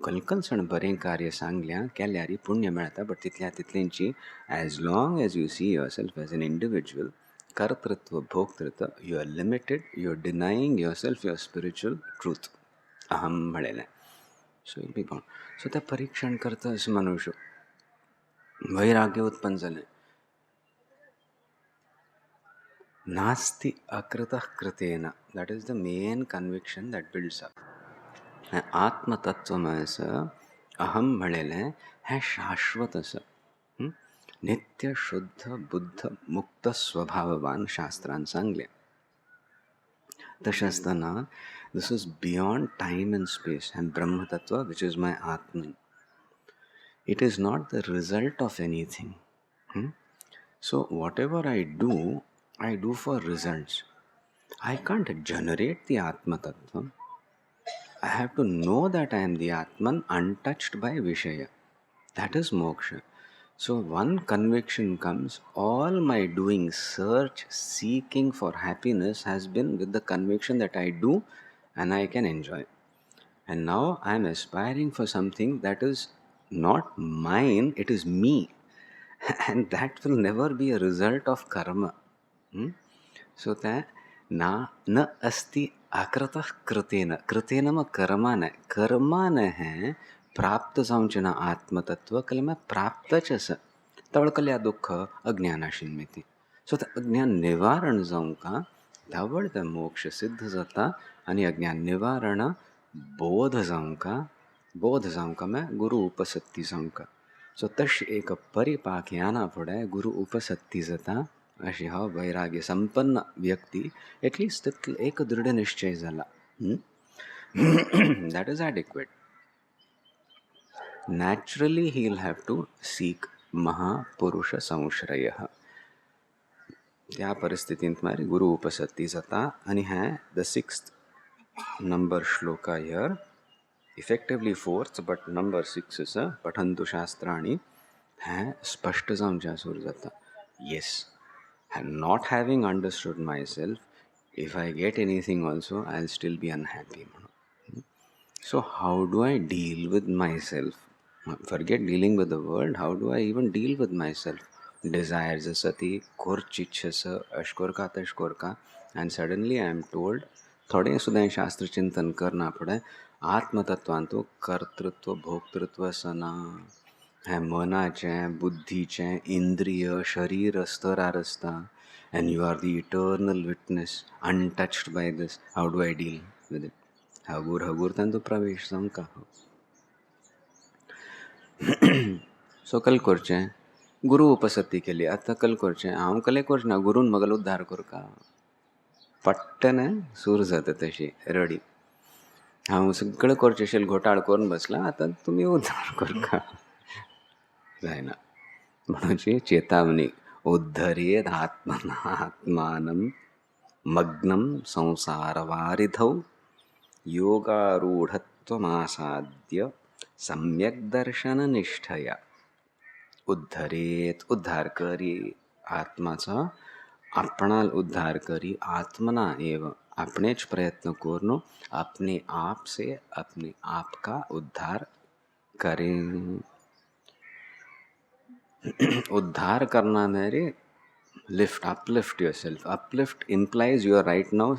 कलकलसण बरें कार्य सांगल्यां केल्यार पुण्य मेळटा. बट तितल्या तितलेंची as long as you see yourself as an individual कर्तृत्व भोक्तृत्व you are limited. You are denying yourself your spiritual truth. अहम म्हणलेलें. सो बी कोण सो तें परीक्षण करता असो मनुष्य वैराग्य उत्पन्न जालें. नास्ति अकृतः कृतेन. That is the main conviction that builds up. हें आत्मतत्व असं अहम म्हणलेलें हें शाश्वत असं नित्य शुद्ध बुद्ध मुक्त स्वभाववान शास्त्रान सांगलें. तशें आसतना this is beyond time and space. हें ब्रह्मतत्व which is my atman. It is not the result of anything. So whatever I do for results. I can't generate the Atma Tattva. I have to know that I am the Atman untouched by Vishaya. That is moksha. So one conviction comes, all my doing, search, seeking for happiness has been with the conviction that I do and I can enjoy. And now I am aspiring for something that is not mine, it is me. And that will never be a result of karma. Hmm? So that na asti akrata कृतेन कृतेन मग कर्माने कर्माने है प्राप्त जाऊंचे ना आत्मतत्व कल मैं प्राप्तच अस तवळकल्या दुःख अज्ञानाशीन मिती. सो त्या अज्ञान निवारण जाऊं का धावळ त्या मोक्ष सिद्ध जाता आणि अज्ञान निवारण बोध जाऊं का मैं गुरु उपसत्ती जाऊं का. सो तशी एक परिपाक याना पुढे गुरु उपसत्ती जाता अशी हा वैराग्य संपन्न व्यक्ती एटलीस्ट एक दृढ निश्चय झाला. That is adequate. Naturally he will have to seek महापुरुष संश्रय. त्या परिस्थितीत मारी गुरु उपसत्ती जाता आणि है the 6th number shloka here, effectively 4th but number 6 is पठन्तु शास्त्राणि है स्पष्ट जाऊन जासूर जाता. Yes, and not having understood myself, if I get anything also, I'll still be unhappy. So how do I deal with myself? Forget dealing with the world, how do I even deal with myself? Desires asati, kurchichasa, ashkorka tashkorka, and suddenly I am told, थोड़े सुधा शास्त्र चिंतन करना पड़े, आत्मतत्वांतो कर्तृत्व भोक्तृत्व सना है मनाचे बुद्धीचे इंद्रिय शरीर स्तरारस्ता, and you are the eternal witness untouched by this. How do I deal with it? हगूर हगूर तंतु प्रवेश संका हो. सो कल करचे गुरु उपसत्ती के लिए आता कल करचे हांव कले करचना गुरून मगल उद्धार कर का पट्टन सूर जाता तशी रडी हांव सगळं करचेशेल घोटाळ करून बसला आता तुम्ही उद्धार कर का जायना. म्हणून चेतावनी उद्धरेद आत्मानं मग्नं संसारवारिधौ योगारूढत्वमासाद्य सम्यक दर्शन निष्ठया. उद्धरेत उद्धार करी आत्माचा आपणाल उद्धार करी आत्मना एवं अपनेच प्रयत्न करनो अपने आप से अपने आप का उद्धार करें. उद्धार करना मेरे lift, uplift yourself. Uplift implies you are right now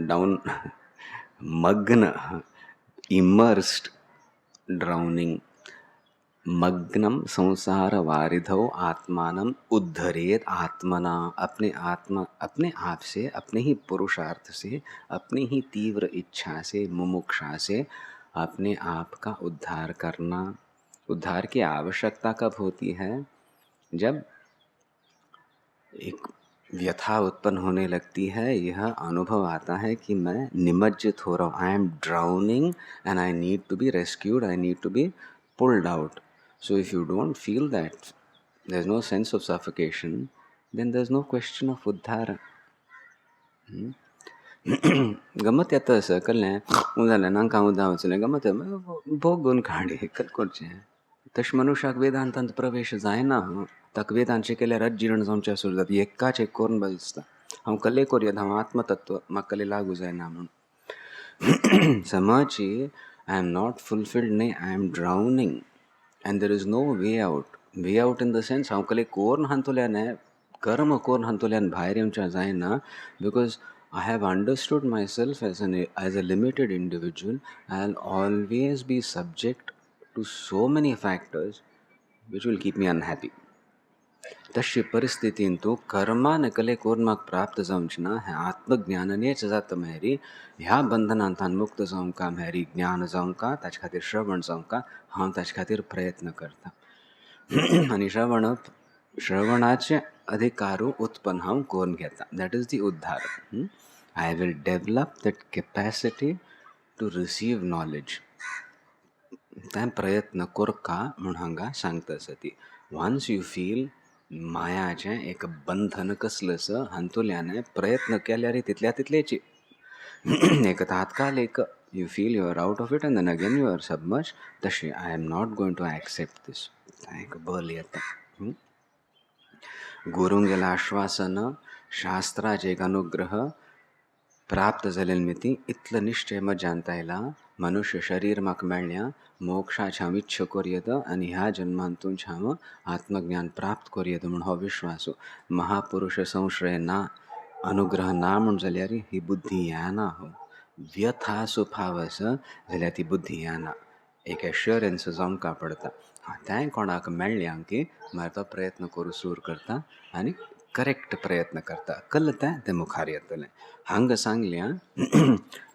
down, magna, immersed, drowning. Magnum संसार वारिधौ आत्मानम उद्धरेत आत्मना. अपने आप से अपने ही पुरुषार्थ से अपनी ही तीव्र इच्छा से मुमुक्षा से अपने आप का उद्धार करना. उद्धार की आवश्यकता कब होती है? जब एक व्यथा उत्पन्न होने लगती है, यह अनुभव आता है कि मैं निमज्जित हो रहा हूँ. I am drowning and I need to be rescued, I need to be pulled out. So if you don't feel that, there's no sense of suffocation, then there's no question of uddhara. गमत येतं असं कळलं उदाहरण नांका उदा वचलें गमत भोग गुण काढे कल करचें तश मनुष्याक वेदांतांत प्रवेश जायना. ताका वेदांत शिकयल्यार जीर्ण जावचें सुरू जाता. एकाच एक करून बसता हांव कले करयत हांव आत्मतत्व म्हाका कले लागू जायना म्हणून समाची आय एम नॉट फुलफिल्ड न्ही, I am drowning and there is no way out. Way out in the sense हांव कले कोर्ण हांतुल्यान कर्म कोर्ण हांतुल्यान भायर येवचें जायना. because I have understood myself as a limited individual. I'll always be subject to so many factors which will keep me unhappy. तशी परिस्थितीन तू कर्मान कले कोर्माक प्राप्त जावंच ना. हे आत्मज्ञाननेच जाता मेरी ह्या बंधनांतल्यान मुक्त जावं का मेरी ज्ञान जावं का ताचे खातीर श्रवण जावं का हांव ताचे खातीर प्रयत्न करता. आनी श्रवणाचे अधिकारू उत्पन्न हांव करून घेता. दॅट इज दी उद्धार. I will develop that capacity to receive knowledge. तें प्रयत्न करका म्हूण हांगा सांगता आसा ती. वन्स यू फील मायाचें एक बंधन कसलंच हांतुल्यान प्रयत्न केल्यार तितल्या तितलेची एक तात्कालिक you feel you are out of it and then again you are submerged. तशी I am not going to accept this. एक बल येतं. गुरुंगेला आश्वासन शास्त्राचे एक अनुग्रह प्राप्त झालेली मिती इतलं निश्चय मग जाणता येला मनुष्य शरीर माक मेळ्ळ्या मोक्षा छाम इच्छ कोरयेत आणि ह्या जन्मांतून छाम आत्मज्ञान प्राप्त कोरयेत म्हणून हो विश्वासो महापुरुष संश्रय ना अनुग्रह ना म्हण जाल्यार ही बुद्धी याना हो व्यथा सुफावस जाल्यार ती बुद्धी याना एक एश्युरन्स जावंका पडता तें कोणाक मेळ्ळ्यां की मागीर तो प्रयत्न करूं सूर करता आनी करेक्ट प्रयत्न करता कळतं ते मुखार येतलें हांगा सांगल्या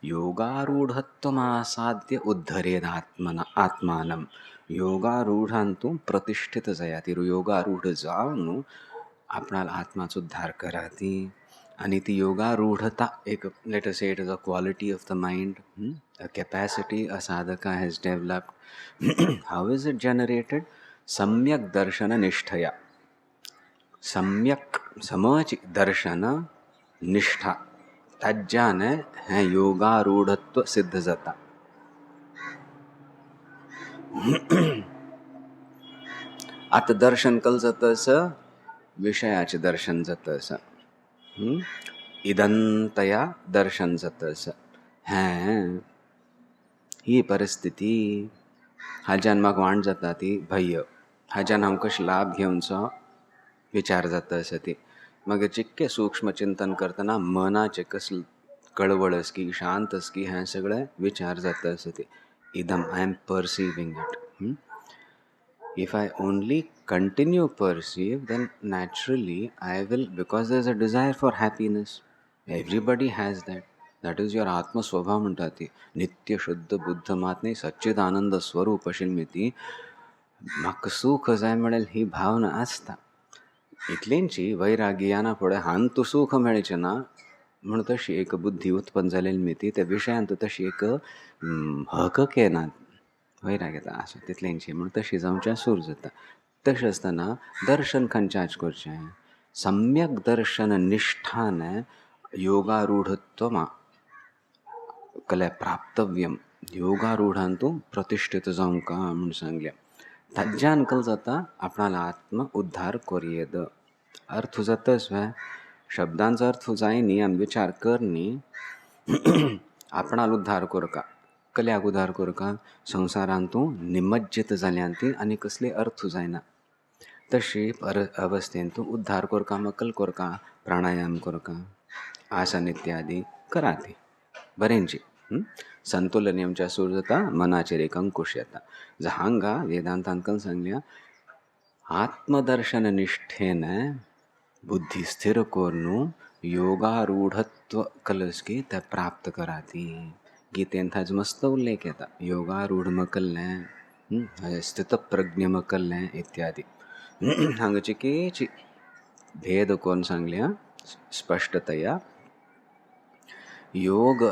योगारूढत्वमासाद्य उद्धरेद आत्मानं योगारूढांतूं प्रतिष्ठित जाया ती योगारूढ जावन आपणाल आत्माचो उद्धार करा ती आणि ती योगारूढता एक let us say it is a quality of the mind a capacity a sadhaka has developed. How is it generated? Samyak darshana nishtaya. सम्यक समच दर्शन निष्ठा तज्जाने हे योगारूढत्व सिद्ध जाता. आता दर्शन कल जातं विषयाचे दर्शन जातं इदंतया दर्शन जातं हें ही परिस्थिती हाज्यान म्हाका वाण जाता ती भय्य हाज्यान हांव कशें लाभ घेवचो विचार जाता असं ती मग जितके सूक्ष्म चिंतन करतना मनाचे कसली कळवळ की शांत की हें सगळें विचार जाता असं ती इदम I am perceiving it. If I only continue perceive, then naturally I will, because there is a desire for happiness. Everybody has that. That is your Atma Swabha म्हणतात ती नित्य शुद्ध बुद्ध मातने सच्चिद आनंद स्वरूप अशिल्ली म्हाका सूख जाय म्हणेल ही भावना आसता. इतलेंची वैराग्याना फुडें हान तूं सूख मेळचें ना म्हणून तशी एक बुद्धी उत्पन्न जालेली मिती त्या विशयांत तशी एक हकक येना वैराग येता असो तितलेंची म्हणून तशी जावचें सूर जाता. तशें आसतना दर्शन खंयच्याच करचें सम्यक दर्शन निष्ठान योगारूढत्वमा कले प्राप्तव्यम योगारूढांतूं प्रतिष्ठित जावंका म्हणून सांगल्या. तज्जान कल जाता आपणाला आत्म उद्धार कोरयेद अर्थ जातच वे शब्दांचो अर्थ जायनी आनी विचार करनी आपणाल उद्धार कोरका कल्याक उद्धार कोरका संवसारांतूं निमज्जित जाल्यान ती आनी कसली अर्थ जायना तशी अवस्थेन तूं उद्धार कोरका मकल कोरका प्राणायाम कोरका आसन इत्यादी करा ती बरेंची संतुलन येवच्या सूर जाता मनाचेर एक अंकुश येता. हांगा वेदांतांकन सांगल्या आत्मदर्शन निष्ठेन बुद्धी स्थिर कोरून योगारूढत्व कलस की ते प्राप्त करा ती गीतेन थाज मस्त उल्लेख येता योगारूढ मकल्लें स्थित प्रज्ञ मकल्लें इत्यादी हांगाची केची भेद कोण सांगल्या स्पष्टतया योग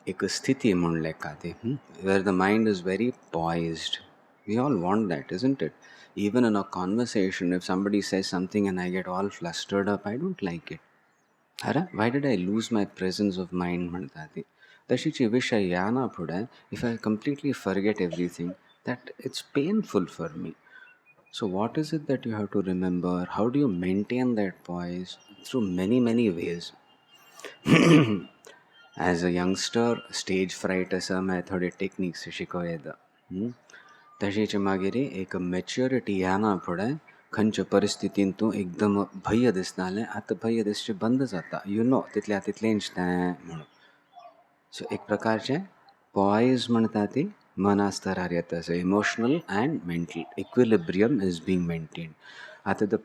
एक स्थिति म्हणून लेखा ती where the mind is very poised. We all want that, isn't it? Even in a conversation, if somebody says something and I get all flustered up, I don't like it. Hara, why did I lose my presence of mind म्हणता ती तशीची विषय याना पुढे if I completely forget everything, that it's painful for me. So what is it that you have to remember? How do you maintain that poise? Through many ways. As a youngster, stage fright असं मैं थोडे techniques शिकवयेता तशीच मागीर एक maturity येना फुडें खंयच्या परिस्थितीन तूं एकदम भय्य दिसतालें आतां भय्य दिसचें बंद जाता यू नो तितल्या तितलेंच तें म्हणून सो एक प्रकारचें पॉयज म्हणटा ती मना स्तरार येता so emotional and mental equilibrium is being maintained आतां the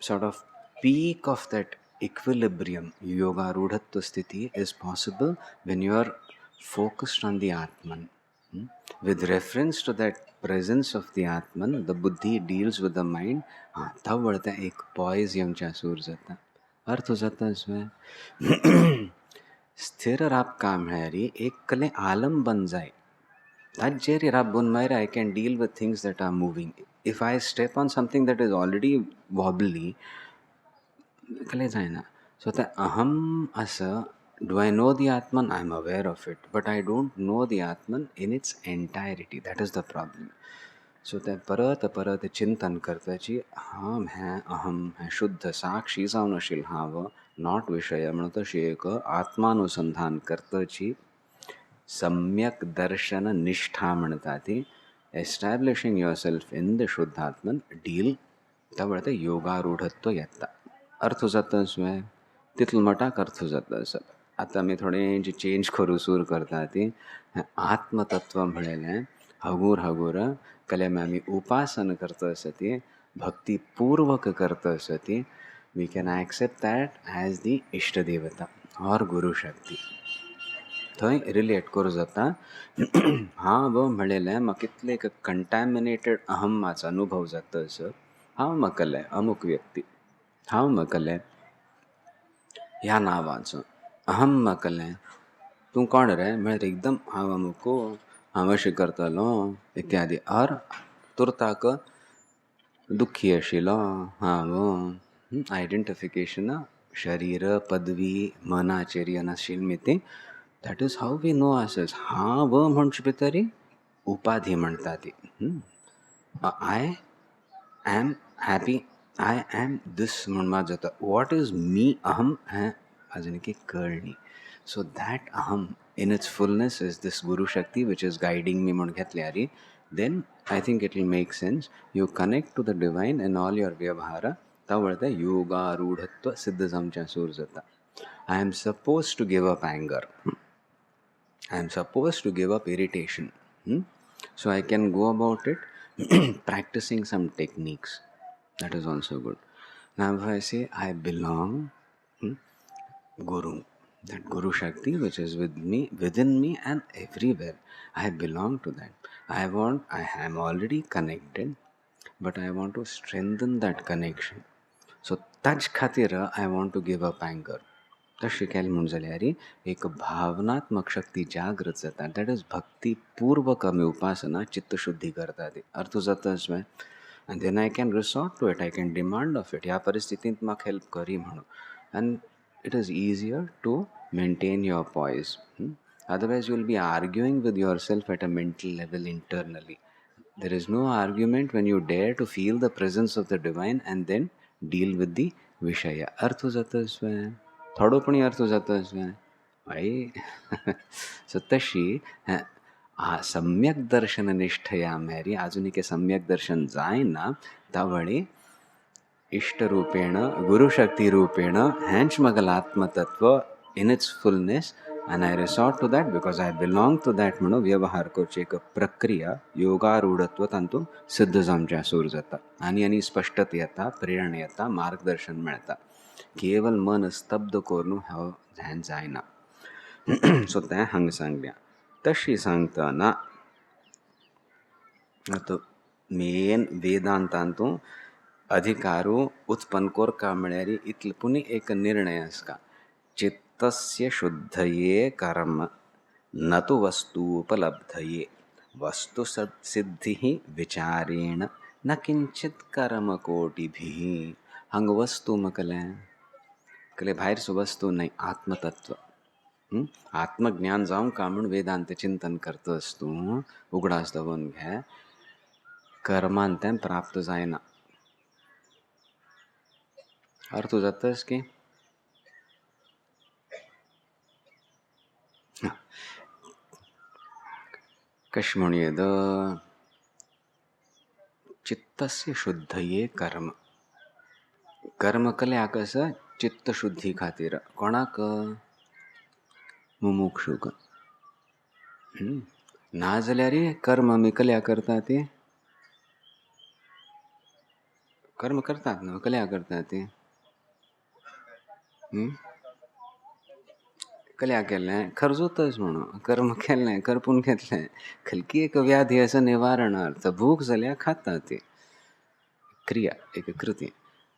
sort of peak of that equilibrium yogarudhatva sthiti is possible when you are focused on the atman. With reference to that presence of the atman the buddhi deals with the mind तब वळता एक poise येवच्या सूर जाता अर्थ जाता इसमें स्थिर राब काम है री एक कले आलम बन जाए ताजेरी राब बन Myra I can deal with things that are moving. If I step on something that is already wobbly कले जायना सो ते अहम असं Do I know the Atman? I'm aware of it, but I don't know the Atman in its entirety. That is the problem. So ते परत परत चिंतन करताची हां हें अहम हें शुद्ध साक्षी जावन आशिल्लें हांव नॉट विशय म्हणून तशी एक आत्मानुसंधान करताची सम्यक दर्शन निष्ठा म्हणटा ती establishing yourself in the shuddhatman डील त्यावेळेर ते योगारूढत्व येता अर्थ जाता स्वय तितलो मटाक अर्थ जाता सर आतां आमी थोडें जी चेंज करूसूर करता ती आत्मतत्व म्हणलेलें हगूर हगूर कले में आमी उपासन करता आसती भक्तिपूर्वक करता आसती we can accept that as the इश्ट देवता और गुरु शक्ती थंय रिलेट करूं जाता हांव म्हणलेलें म्हाका इतलें एक कंटॅमिनेटेड अहमाचो अनुभव जाता असो हांव म्हकलें अमूक व्यक्ती हांव म्हकलें ह्या नांवाचो अहम म्हकलें तूं कोण रे म्हळ्यार एकदम हांव अमुको हांव अशें करतलो इत्यादी और तुर्ताक दुख्खी आशिल्लो हांव आयडेंटिफिकेशन शरीर पदवी मनाचेर येनाशिल्ली ती that is how we know assess हांव म्हणचे भितर उपाधी म्हणटा ती I am happy I am this म्हण मात जाता वॉट इज मी अहम हें आजून एक कळ्ळी सो दॅट अहम in its fullness is this Guru Shakti which is guiding me म्हणून घेतल्यार then I think it will make sense. You connect to the divine in all your vyavahara त्यावेळेर योगारूढत्व सिद्ध जावच्या सूर जाता. I am supposed to give up anger. I am supposed to give up irritation. So I can go about it practicing some techniques. That is also good. Now if I say I belong Guru, that Guru Shakti which is with me, within me and everywhere, I belong to that. I am already connected, but I want to strengthen that connection. So ताच खातीर I want to give up anger. तशें केलें म्हूण जाल्यार एक भावनात्मक शक्ती जागृत जाता that is भक्तीपूर्वक आमी उपासना चित्तशुद्धी करता ती अर्थ जाता स्वय आनी then I can resort to it I can demand of it ह्या परिस्थितींत म्हाका हेल्प करी म्हणून आनी it is easier to maintain your poise. Otherwise, you will be arguing with yourself at a mental level internally. There is no argument when you dare to feel the presence of the divine and then deal with the Vishaya. Artho jata sway. Thodo pani artho jata sway. Ay. So tashi सम्यक दर्शन निष्ठया मेरी अजून सम्यक दर्शन जायना त्यावेळी इष्टरूपेण गुरुशक्तिरूपेण हेंच मगल आत्मतत्व in its fullness and I resort to that because I belong to that म्हणून व्यवहार करची एक प्रक्रिया योगारूढत्व तातूंत सिद्ध जावच्या सूर जाता आनी स्पश्टता येता प्रेरणा येता मार्गदर्शन मेळटा केवल मन स्तब्ध करून हें जायना सो तें हांगा सांगल्या तशी सांगतना आतां मेन वेदांतांतू अधिकारू उत्पन्न कोरका म्हळ्यार इतले पुनी एक निर्णय आसता चित्तस्य शुद्धये कर्म न तु वस्तूपलब्धये वस्तु सिद्धिः विचारेण न किंचित कर्म कोटिभिः हांगा वस्तू म्हकलें कले भायरचो वस्तू न्हय आत्मतत्व आत्मज्ञान जावंक म्हूण वेदांत चिंतन करतस तूं उगडास दवरून घे कर्मान तें प्राप्त जायना अर्थ जाताच की कश म्हणून चित्तस्य शुद्धये कर्म कर्म कल्याक चित्त शुद्धी खातीर कोणाक मुमुक्षूक ना जाल्यार कर्म आमी कल्या करता ती कर्म करतात न्हू कल्या करता ती कल्या केलें खर्जूतच म्हणून कर्म केलें करपून घेतलें खलकी एक व्याधी असं निवारणार्थ भूक जाल्यार खाता ती क्रिया एक कृती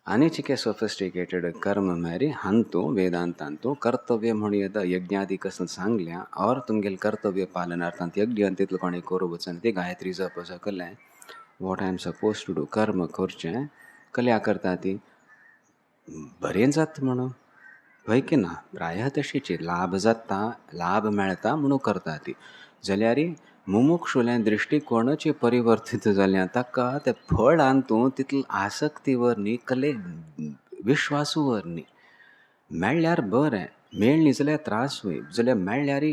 आनीच के सोफिस्टिकेटेड कर्म मेरी हंतु वेदांतांतु कर्तव्य म्हणून येता यज्ञादिक सांगल्या और तुमगेल कर्तव्य पालनार्थांत यज्ञ तितलो कोणी करूं वचन ते गायत्री जप असं केलें what I am suppose to do कर्म करचें कल्या करता ती बरें जाता म्हणून हय की ना. प्रायः तशीच लाभ जाता लाभ मेळता म्हणून करता ती. जाल्यार मुमुक्षुल्या दृश्टिकोनाचें परिवर्तीत जाल्यां ताका तें फळ हातूंत तितली आसक्ती न्ही कले विश्वासू न्ही. मेळ्ळ्यार बरें, मेळ न्ही जाल्यार त्रासूय, जाल्यार मेळ्ळ्यार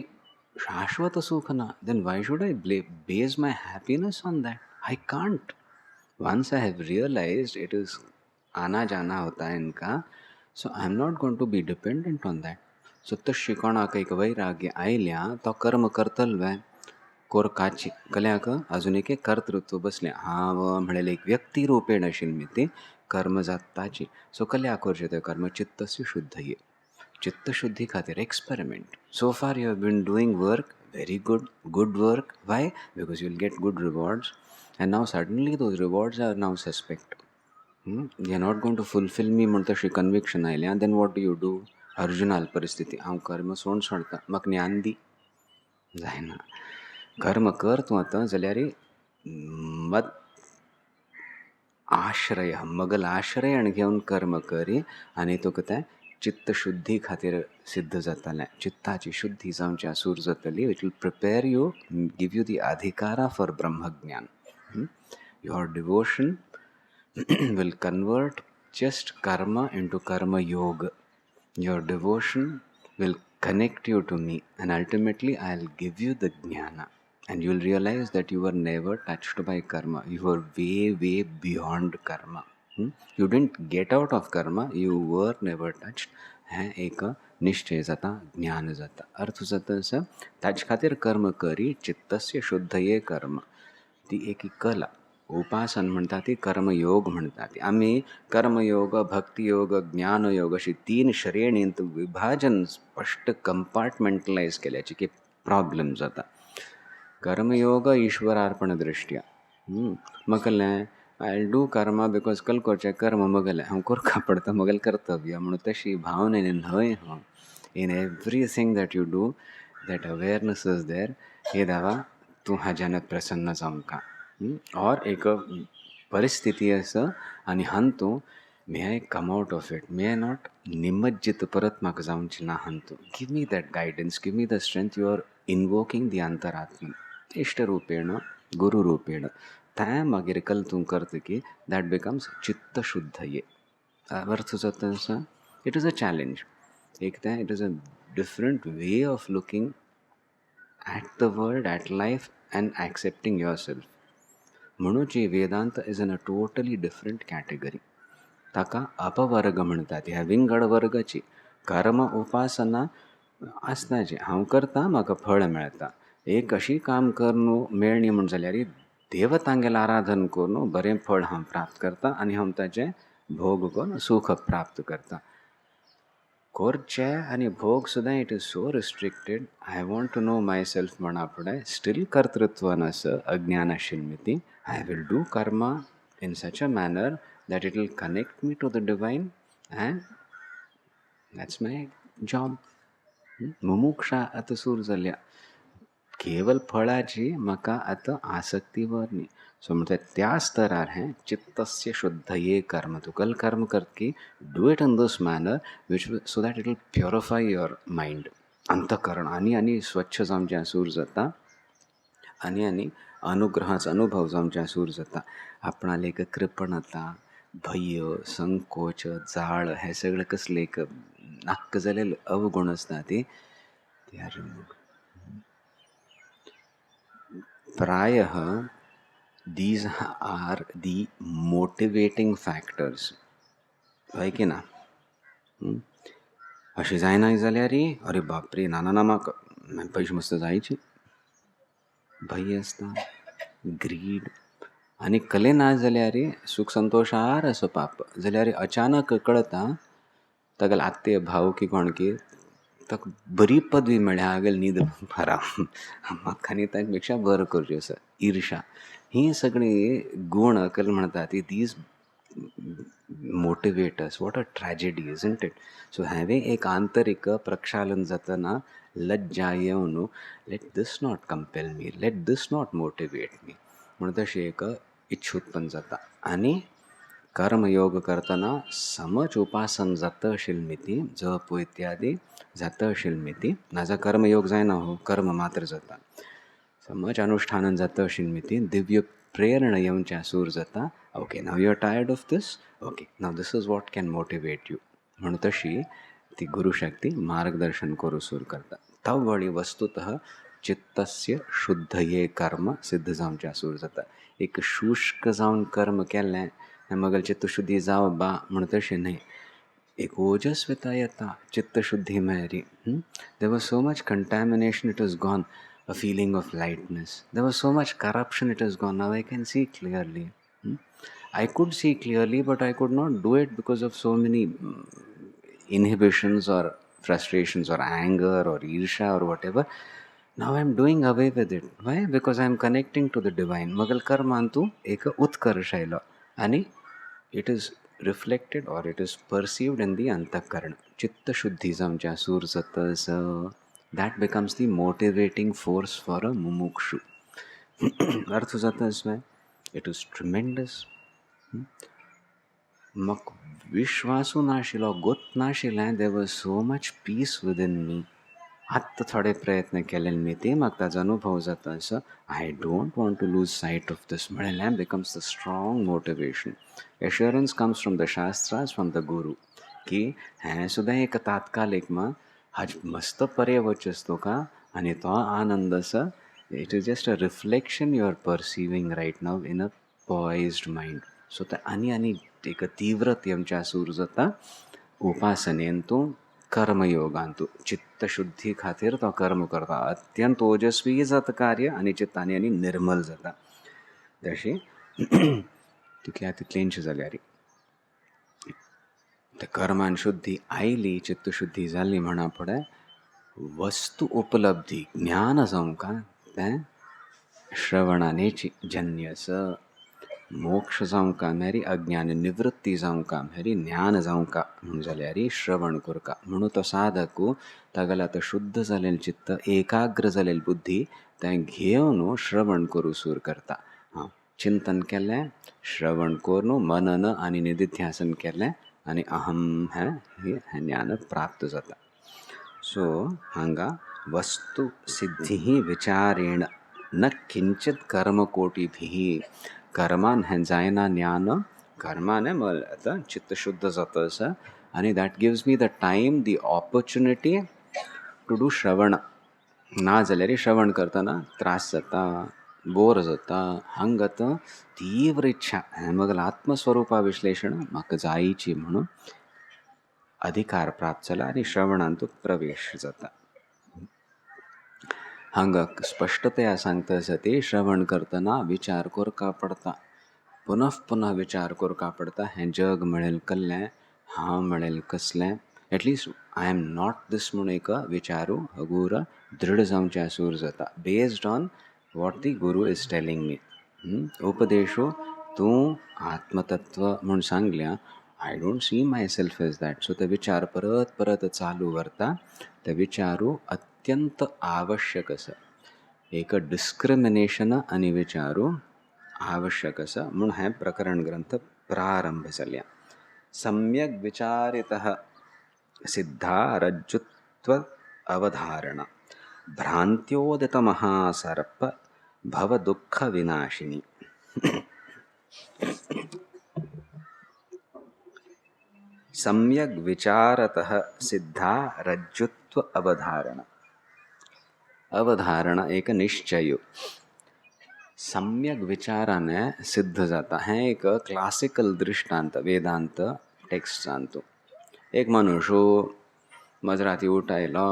शाश्वत सुख ना. Then why should I base my happiness on that? I can't. Once I have realized it is आना जाना होता है इनका, so I am not going to be dependent on that. So तशी कोणाक एक वैराग्य आयल्या तो कर्म करतलवें कोरकाची कल्याक अजून एक कर्तृत्व बसलें हांव म्हणलें एक व्यक्ती रूपेण आशिल्ली ती कर्म जाताची. सो कल्या करचें तें कर्म चित्तस्य शुद्धये. चित्तशुद्धी खातीर experiment. So far you have been doing work, very good work. Why? Because you'll get good rewards. And now suddenly those rewards are now suspect. They are not going to fulfill me म्हणून तशी conviction आयलें. And then what do? अर्जुनाल परिस्थिती हांव कर्म सोडता म्हाका ज्ञान दी. जायना. कर्म कर तूं आतां जाल्यार मद आश्रय मगल आश्रय घेवन कर्म करी आनी तुका तें चित्तशुद्धी खातीर सिद्ध जातलें. चित्ताची शुद्धी जावची सूर जातली. It will prepare you, give you the अधिकारा for brahmajnana. Your devotion will convert just karma into karma yoga. Your devotion will connect you to me, and ultimately I'll give you the jnana, and you'll realize that you were never touched by karma. You were way beyond karma. You didn't get out of karma, you were never touched. हें एक निश्चय जाता, ज्ञान जाता. अर्थ जाता असं ताचे खातीर कर्म करी चित्तस्य शुद्धये कर्म. ती एक कला. उपासन म्हणटा ती कर्मयोग म्हणटा ती. आमी कर्मयोग, भक्तियोग, ज्ञानयोग अशी 3 श्रेणींत विभाजन स्पष्ट कंपार्टमेंटलायज केल्याची की प्रॉब्लेम जाता. कर्मयोग ईश्वरार्पण दृश्ट्या मगलें आय डू कर्मा बिकॉज कल करचें कर्म मगलें हांव करका पडटा मगल कर्तव्य म्हणून तशी भावनेन न्हय. In everything that you do that awareness is there. हे देवा तूं हाज्यान प्रसन्न जावंका. और एक परिस्थिती आसा आनी हांतू may I come out of it. May I not निमज्जित परत म्हाका जावचें ना हांतू. Give me that guidance, give me the strength. You are invoking the antaratman इष्टरूपेण गुरुरूपेण. तें मागीर कल तूं करतकी दॅट बिकम्स चित्तशुद्धये. अर्थ जाता आसा इट इज अ चॅलेंज. एक तें it is a different way of looking at the world, at life, and accepting yourself. म्हणूची Vedanta is in a totally different category. ताका अपवर्ग म्हणटात. ह्या विंगड वर्गची कर्म उपासना आसताची. हांव करता म्हाका फळ मेळटा. एक अशी काम कर न्हू मेळ्ळी म्हण जाल्यार देवतांगेलें आराधन कर न्हू बरें फळ हांव प्राप्त करता आनी हांव ताचें भोग करून सुख प्राप्त करता. करचे आनी भोग सुद्दां it is so restricted. I want to know my self म्हणा फुडें स्टील कर्तृत्वान आसा अज्ञान आशिल्ली ती. I will do karma in such a manner that it will connect me to the divine and that's my job. मुमुक्षा आतां सूर जाल्या. केवल फळाची म्हाका आतां आसक्ती न्ही. सो म्हणटा त्या स्तरार हें चित्तस्य शुद्धये कर्म. तूं कल कर्म करतकी do it in this manner which so that it will purify your mind. अंतकरण आनी स्वच्छ जावचें सूर जाता आनी अनुग्रहाचो अनुभव जावचें सूर जाता. आपणाले एक कृपणता, भय, संकोच, जाळ हे सगळे कसले एक नाक्क जालेले अवगुण आसता ती आर रिमूव्ड. प्रायः these are the motivating factors. हय की ना. अशें जायना जाल्यार अरे बापरे नाना ना म्हाका पयशे मस्त जायचे. भय आसता, ग्रीड आनी कले ना जाल्यार सुख संतोशार असो पाप जाल्यार अचानक कळटा तागेले आत्ते भाव की कोण की ताका बरी पदवी मेळ्ळ्या हागेल न्हीद फारा म्हाका न्ही ताचे पेक्षा बरें करचें आसा. ईर्शा ही सगळी गूण कल म्हणटा ती these motivators. What a tragedy isn't it. So हांवें एक आंतरीक प्रक्षालन जातना लज्जा येवन let these not compel me, let these not motivate me म्हणून तशी एक इच्छा उत्पन्न जाता. आनी कर्मयोग करताना समच उपासन जात शिल्मिती जप इत्यादी जात शिल्मिती माझा कर्मयोग जायना हो कर्म मात्र जाता समच अनुष्ठान जात शिल्मिती दिव्य प्रेरणा येऊनच्या सूर जाता okay now you are tired of this okay now this is what can motivate you म्हणून तशी ती गुरुशक्ती मार्गदर्शन करू सूर करता तवळी वस्तुतः चित्तस्य शुद्धये कर्म सिद्ध जावनच्या सूर जाता एक शुष्क जावन कर्म केल्लें मग चित्तशुद्धी जाव बा म्हण तशें न्हय एक ओजस्विता येता चित्तशुद्धी मेळरी there was so much contamination it is gone a feeling of lightness. There was so much corruption, it is gone. Now I can see clearly. I could see clearly, but I could not do it because of so many inhibitions or frustrations or anger or irsha or whatever. Now I am doing away with it. Why? Because I am connecting to the divine. Magal karmantu eka utkarshayla. And it is reflected or it is perceived in the antakarana. Chitta shuddhi samcha sursatasa. That becomes the motivating force for a mumukshu. अर्थ जाता है इसमें it is tremendous. मग विश्वासू नाशिलो गोत नाशिलें there was so much peace within me. आत्ता थोडे प्रयत्न केले मी ते म्हाका ताजो अनुभव जाता असो I don't want to lose sight of this म्हणल्यार becomes the strong motivation. Assurance comes from the Shastras, from the Guru की हें सुद्दां एक तात्कालिक मा हाज मस्त पर्याय वचस तुका आनी तो आनंद आसा it is just a reflection you are perceiving right now in a poised mind so ते आनी एक तीव्रते आमच्या सूर जाता उपासनेन तूं कर्मयोगांतू चित्तशुद्धी खातीर तो कर्म करता अत्यंत ओजस्वी जाता कार्य आनी चित्तानी आनी निर्मल जाता तशी तितल्या तितलेंची जाल्यार ते कर्मान शुद्धी आयली चित्तशुद्धी जाली म्हणा फुडें वस्तू उपलब्धी ज्ञान जावंका तें श्रवणानेची जन्य आसा मोक्ष जावंका मेरी अज्ञान निवृत्ती जावंका मेरी ज्ञान जावंका म्हण जाल्यार श्रवण करका म्हणून तो साधकू तागेलें आतां शुद्ध जालेलें चित्त एकाग्र जालेली बुद्धी तें घेवन श्रवण करू सूर करता चिंतन केलें श्रवण करून मनन आनी निधिध्यासन केलें आनी अहम हें ज्ञान प्राप्त जाता सो हांगा वस्तु सिद्धी विचारेण न किंचित कर्मकोटिभिः कर्मान हें जायना ज्ञान कर्मान हें मल आतां चित्त शुद्ध जाता आसा आनी that gives me the time the opportunity to do श्रवण ना जाल्यार श्रवण करतना त्रास जाता बोर जाता हांगा आतां तीव्र इच्छा हें मगल आत्मस्वरूपा विश्लेशण म्हाका जायची म्हणून अधिकार प्राप्त जाला आनी श्रवणांत प्रवेश जाता हांगा स्पश्टतया सांगता आसा ती श्रवण करतना विचार करका पडटा पुनः विचार करका पडटा हें जग मेळेल कसलें हांव मेळेल कसलें at least I am not this म्हूण एक विचारू अगूर दृढ जावचें सूर जाता based on what the guru is telling me उपदेशो तूं आत्मतत्व म्हूण सांगल्या I don't see myself as that so ते विचार परत परत चालू करता ते विचारू अत्यंत आवश्यक आसा एक डिस्क्रिमिनेशन आनी विचारू आवश्यक आसा म्हूण हें प्रकरण ग्रंथ प्रारंभ जाल्या सम्यक विचारितः सिद्धा रज्जुत्व अवधारणा भ्रांत्योदित महासर्प भव दुःख विनाशिनी सम्यक विचारतः सिद्धा रज्जुत्व अवधारणा अवधारणा एक निश्चय सम्यक विचाराने सिद्ध जाता हें एक क्लासिकल दृष्टांत वेदांत टेक्स्ट सांगतो एक मनुष्य मजराती उठायलो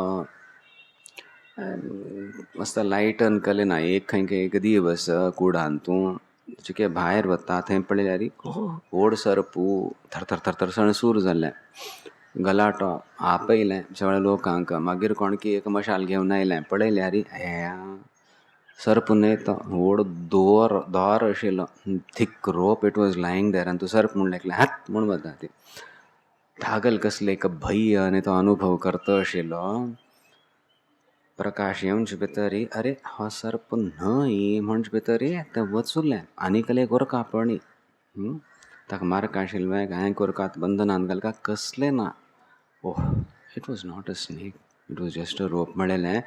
मस्त लायटन केलें ना एक खंय एक दिवस कुडान तूं चिके भायर वता थंय पळयल्यार व्हड सरपू थर सणसूर जाल्लें गलाटो आपयलें सगळ्या लोकांक मागीर कोण की एक मशाल घेवन आयलें पळयल्यार हें सर्प न्हय तो व्हड दोर आशिल्लो थीक रोप इट वॉज लायंग देर आनी तो सर्प म्हूण लेकलें हात म्हूण वता ती धागल कसले एक भय आनी तो अनुभव करता आशिल्लो प्रकाश येवचे भितर अरे हो सर्प न्हय म्हणचे भितर तें वचुलें आनीक एक वर कापणी ताका मार्क आशिल्लो हांवें कोरकात बंधनान घालका कसलें ना. Oh, it was not a snake, it was just a rope. म्हणलेलें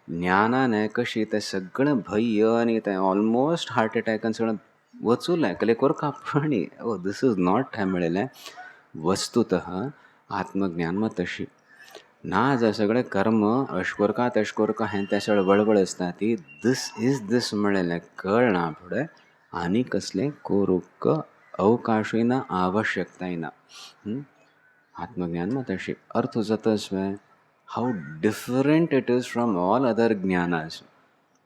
ज्ञानान कशी तें सगळें भय्य आनी तें ऑलमोस्ट हार्ट अटॅकान सगळें वचूलें कले कोरका पण ओ दिस इज नॉट हें म्हणलेलें वस्तुतः आत्मज्ञान मा तशी ना जर सगळें कर्म अश कोरका तश कोरका हें तें सगळें बळबळ आसता ती दिस इज दिस म्हणलेलें कळना फुडें आनी कसलें कोरूक अवकाशूय ना आवश्यकताय ना. आत्मज्ञान मा तशी अर्थ जाताच how different it is from all other ज्ञानास.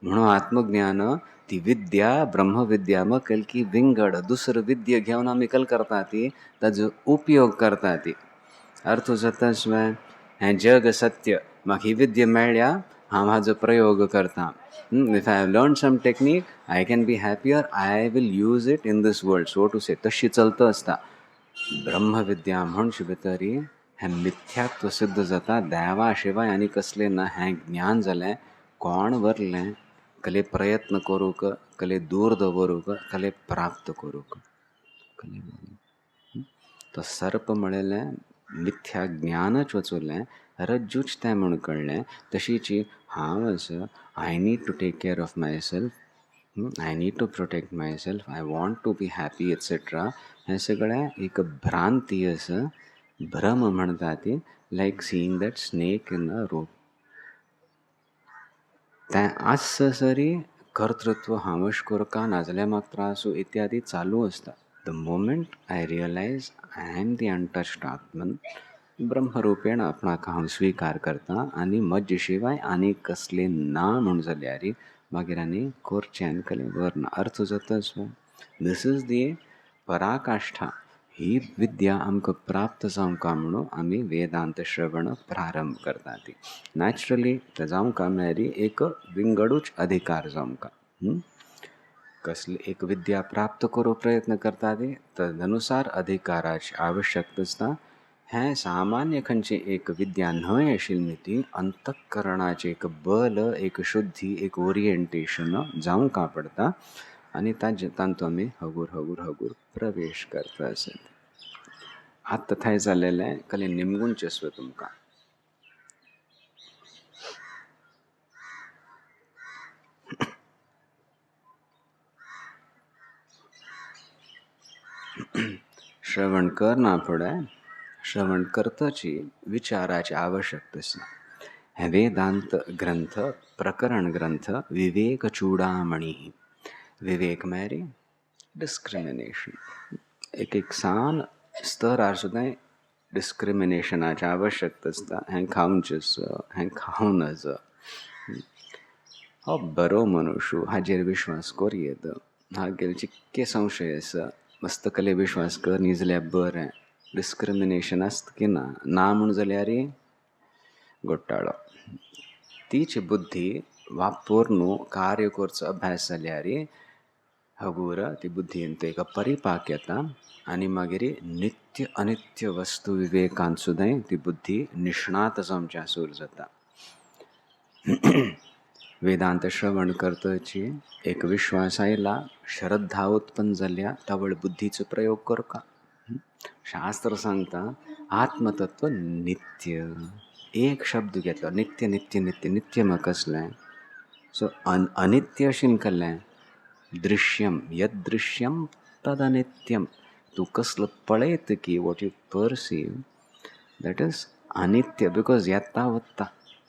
म्हणून आत्मज्ञान ती विद्या ब्रह्मविद्या मग कल विंगड दुसरं विद्या घेऊन आम्ही कल करता ती ताजो उपयोग करता ती अर्थ जाताच हें जग सत्य म्हाका ही विद्या मेळ्ळ्या हांव हाजो प्रयोग करता. If I have learn some technique I can be happier I will use it in this world so to say तशी चलता आसता. ब्रह्मविद्या म्हणचे भितरी हें मिथ्यात्व सिद्ध जाता देवा शिवाय आनी कसलें ना हें ज्ञान जालें कोण व्हरलें कले प्रयत्न करूक कले दूर दवरूक कले प्राप्त करूक तो सर्प म्हणलेलें मिथ्या ज्ञानच वचूलें रज्जूच तें म्हूण कळ्ळें. तशीची हांव आसा I need to take care of my self, I need to protect my self, I want to be happy etcetera. हें सगळें एक भ्रांती आसा भ्रम म्हणटा ती like seeing that snake in a rope. तें आससरी कर्तृत्व हांवश कोरका नाजाल्यार म्हाका त्रासू इत्यादी चालू आसता. The moment I realise I am the untouched आत्मन ब्रह्मरूपेण आपणाक हांव स्विकार करता आनी म्हजे शिवाय आनी कसलें ना म्हूण जाल्यार मागीर आनी करचें कले वरना. अर्थ जाताच दीस इज दी पराकाष्ठा. ही विद्या आमकां प्राप्त जावंका म्हणून आमी वेदांत श्रवण प्रारंभ करता ती नॅचरली तें जावंका म्हळ्यार एक विंगडूच अधिकार जावंका. कसली एक विद्या प्राप्त करूं प्रयत्न करता ती तदनुसार अधिकाराची आवश्यकता आसता. हें सामान्य खंयची एक विद्या न्हय आशिल्ली ती अंतःकरणाचें एक बल एक शुद्धी एक ओरिएंटेशन जावंका पडटा आनी तातूंत आमी हगूर हगूर हगूर प्रवेश करता आसत. आतां थंय जाल्लेलें कले निमगूंचें स्व तुमकां. श्रवण करना फुडें श्रवण करताची विचाराची आवश्यकता आसना. हे वेदांत ग्रंथ प्रकरण ग्रंथ विवेक चूडामणी. विवेक म्हळ्यार डिस्क्रिमिनेशन. एक सान स्तरार सुद्दां डिस्क्रिमिनेशनाची आवश्यकता आसता. हें खावनचेच हें खावं नज हो बरो मनुष्य हाजेर विश्वास कर येत हागेर जितके संशय आसा मस्तकले विश्वास कर न्ही जाल्यार बरें. डिस्क्रिमिनेशन आसता की ना म्हूण जाल्यार घोटाळो. तीच बुद्धी वापरून कार्य करचो अभ्यास जाल्यार हगूर ती बुद्धीन एक परिपाक येता आनी मागीर नित्य अनित्य वस्तू विवेकांत सुद्दां ती बुद्धी निष्णात जावच्या सूर जाता. वेदांत श्रवण करताची एक विश्वास आयला श्रद्धा उत्पन्न जाल्या तवळ बुद्धीचो प्रयोग करका. शास्त्र सांगता आत्मतत्व नित्य. एक शब्द घेतलो नित्य नित्य नित्य नित्य म्हाका कसलें सो अनित्य अशें केल्लें दृश्यम यद दृश्यम तद अनित्यम. तूं कसलो पळयत की what you perceive that is अनित्य बिकॉज येता वता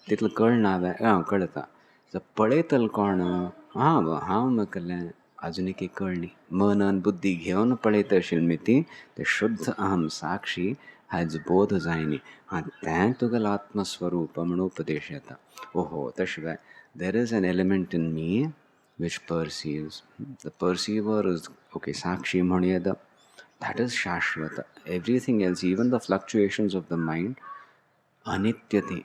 तितलो कळना कळता. पळयतलो कोण हांव म्हकलें आजून एक कळ्ळी मनन बुद्धी घेवन पळयत आशिल्ली ती ते शुद्ध अहम साक्षी हाज बोध जायनी आनी तें तुगेलो आत्मस्वरूप म्हणून उपदेश येता. ओहो तशें there is an element in me which perceives. The perceiver is okay sakshi म्हणून that is shashvata. Everything else even the fluctuations of the mind अनित्यते.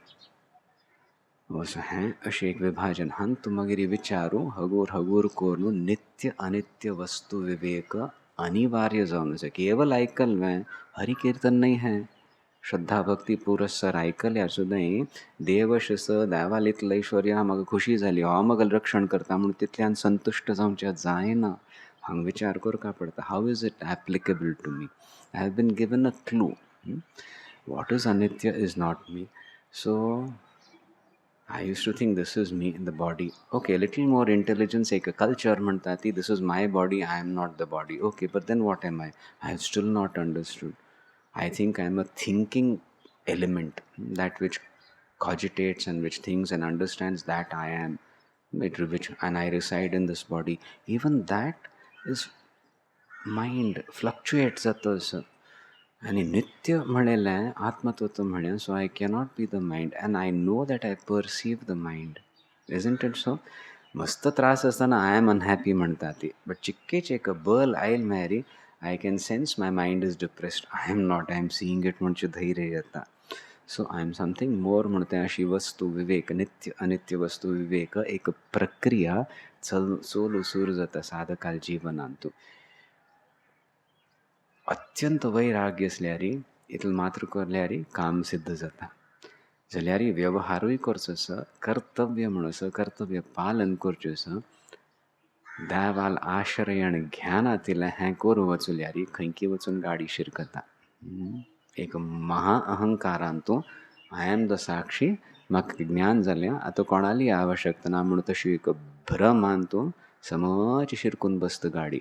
असं हें अशें एक विभाजन हांन तूं मागीर विचारू हगूर हगूर करून नित्य अनित्य वस्तू विवेक अनिवार्य जावन आसा. केवल आयकल्लें हरि कीर्तन नाही हें श्रद्धा भक्ती पुरस्सर आयकल्यार सुद्दां देवश देवाल इतलें ऐश्वर्या म्हाका खुशी जाली हो म्हाका रक्षण करता म्हणून तितल्यान संतुश्ट जावचें जायना. हांग विचार करपा पडटा, how is it applicable to me. I have been given a clue. What is anitya is not me. So I used to think this is me in the body. Okay, a little more intelligence, एक culture म्हणता ती, this is my body, I am not the body. Okay, but then what am I? I have still not understood. I think I am a thinking element, that which cogitates and which thinks and understands that I am, and I reside in this body. Even that is mind fluctuates जातं असं. आणि नित्य म्हणेलं आहे आत्मतत्व म्हणे. So I cannot be the mind and I know that I perceive the mind. Isn't it so? मस्त त्रास असताना आय एम अनहॅपी म्हणतात ती, बट चिक्केच एक बल आयल मॅरी I can sense my mind is depressed. I am not, I am seeing it म्हणजे धैर्य येता. So I am something more म्हणते. अशी वस्तू विवेक, नित्य अनित्य वस्तू विवेक एक प्रक्रिया चोल उसूर जाता साधकाल जीवनांतू. अत्यंत वैराग्य असल्यारी इतल मात्र करल्यारी काम सिद्ध जाता. जाल्यारी व्यवहारूय करचो, कर्तव्य म्हणून कर्तव्य पालन करचें, देवाल आश्रय आणि ज्ञान आतिलें हें करूं वचुल्यारी खंयकी वचून गाडी शिरकता. एक महाअहंकारांतू आय एम द साक्षी, म्हाका ज्ञान जालें, आतां कोणाली आवश्यकता ना म्हणून तशी एक भ्रमांतू समज शिरकून बसता गाडी.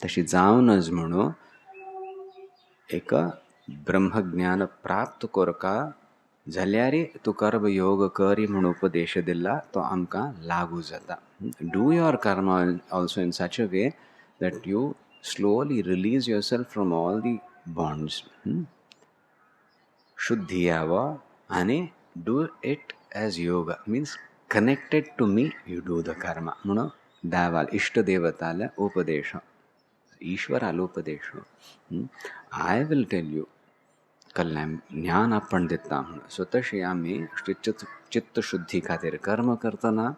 तशी जावनच म्हणून एक ब्रह्मज्ञान प्राप्त करका जाल्यारी तूं कर्मयोग करी म्हणून उपदेश दिला तो आमकां लागू जाता. Do your karma also in such a way that you slowly release yourself from all the bonds. शुद्धी यावा आणि do it as yoga, means connected to me you do the karma म्हणून देवाल इष्टदेवताला उपदेश, ईश्वराला उपदेश. आय विल टेल यू कल्याण ज्ञान आपण दिता म्हणून. सो तशी आम्ही चित्तशुद्धी खातीर कर्म करतना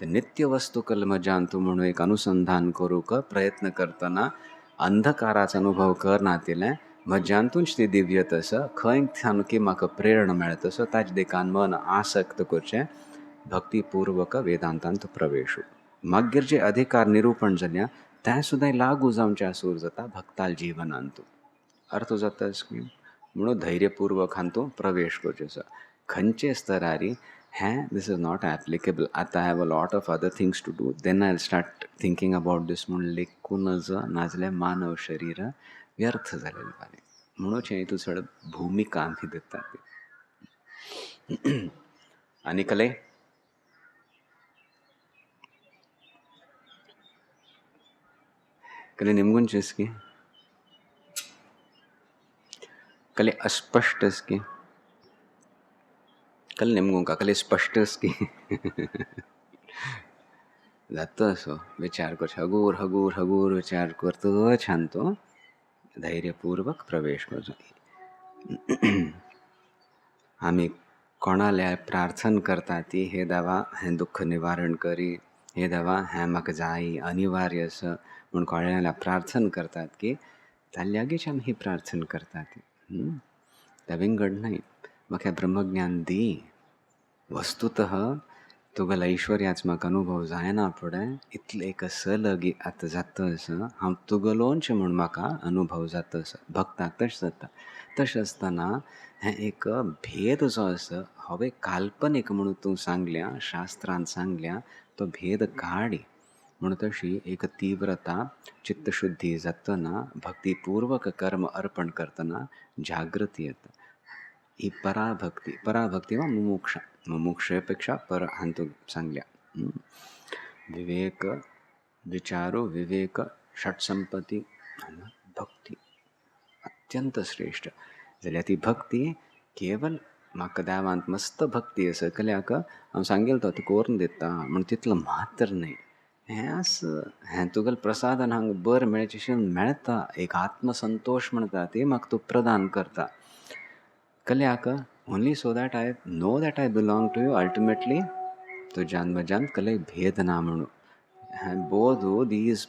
ते नित्य वस्तू कल्म जाणतू म्हणून एक अनुसंधान करूक प्रयत्न करतना अंधकाराचा अनुभव करनातिलें म्हज्यांतूच ती दिव्य तसं खंय सामकी म्हाका प्रेरणा मेळटा तसो ताजे देखान मन आसक्त करचें भक्तीपूर्वक वेदांतांत प्रवेश. मागीर जे अधिकार निरूपण जाल्या तें सुद्दां लागू जावचें आसूर जाता भक्ताल जिवनांतू. अर्थ जाताच की म्हणून धैर्यपूर्वक हांतू प्रवेश करचें. खंयचे स्तरारी हें दिस इज नॉट एप्लिकेबल, आतां I have a lot of other things to do, then I will start thinking about this म्हूण लेखूनच नाजाल्यार मानव शरीर व्यर्थ जालेलें पालें म्हणून हें चड भुमिका आमी दितात. आनी कले कले निमगुंचेस की कले अस्पष्टस की कल निमगुंका कले स्पष्टस की जातं असो विचार कर, हगूर हगूर हगूर विचार करतो छान तो धैर्यपूर्वक प्रवेश करचो. आम्ही कोणाल्या प्रार्थना करता ती हे देवा हें दुःख निवारण करी, हे देवा हें म्हाका जाय अनिवार्य असं म्हूण कोणाल्या प्रार्थना करतात की जाल्यागीच आमी ही प्रार्थना करतात. त्या विंगड नाही म्हाका ब्रह्मज्ञान दी. वस्तुतः तुगेलो ऐश्वर्याचो म्हाका अनुभव जायना फुडें इतलें एक सलगी आतां जाता असं हांव तुगेलोंच म्हूण म्हाका अनुभव जाता असं. भक्ताक तशें जाता. तशें आसतना हें एक भेद जो आसा हो एक काल्पनीक म्हणून तूं सांगल्या, शास्त्रांत सांगल्या तो भेद काडी म्हणून तशी एक तीव्रता चित्तशुद्धी जातना भक्तीपूर्वक कर्म अर्पण करतना जागृती येता. ही पराभक्ती वा मुमुक्षा, मुमुक्षेपेक्षा पर हांतू सांगल्या. विवेक विचारो विवेक षट्संपत्ती भक्ती अत्यंत श्रेष्ठ. जाल्यार ती भक्ती केवल म्हाका देवांत मस्त भक्ती आसा कल्याक हांव सांगेल तो करून दिता म्हण तितलो मात्र न्ही. हें तुगेल प्रसादान हांगा बर मेळचेशें मेळटा, एक आत्मसंतोष म्हणटा ती म्हाका तूं प्रदान करता कल्याक only so that I know that I belong to you ultimately. तुज्यान म्हज्यान कले भेद ना म्हणून बोथ दीज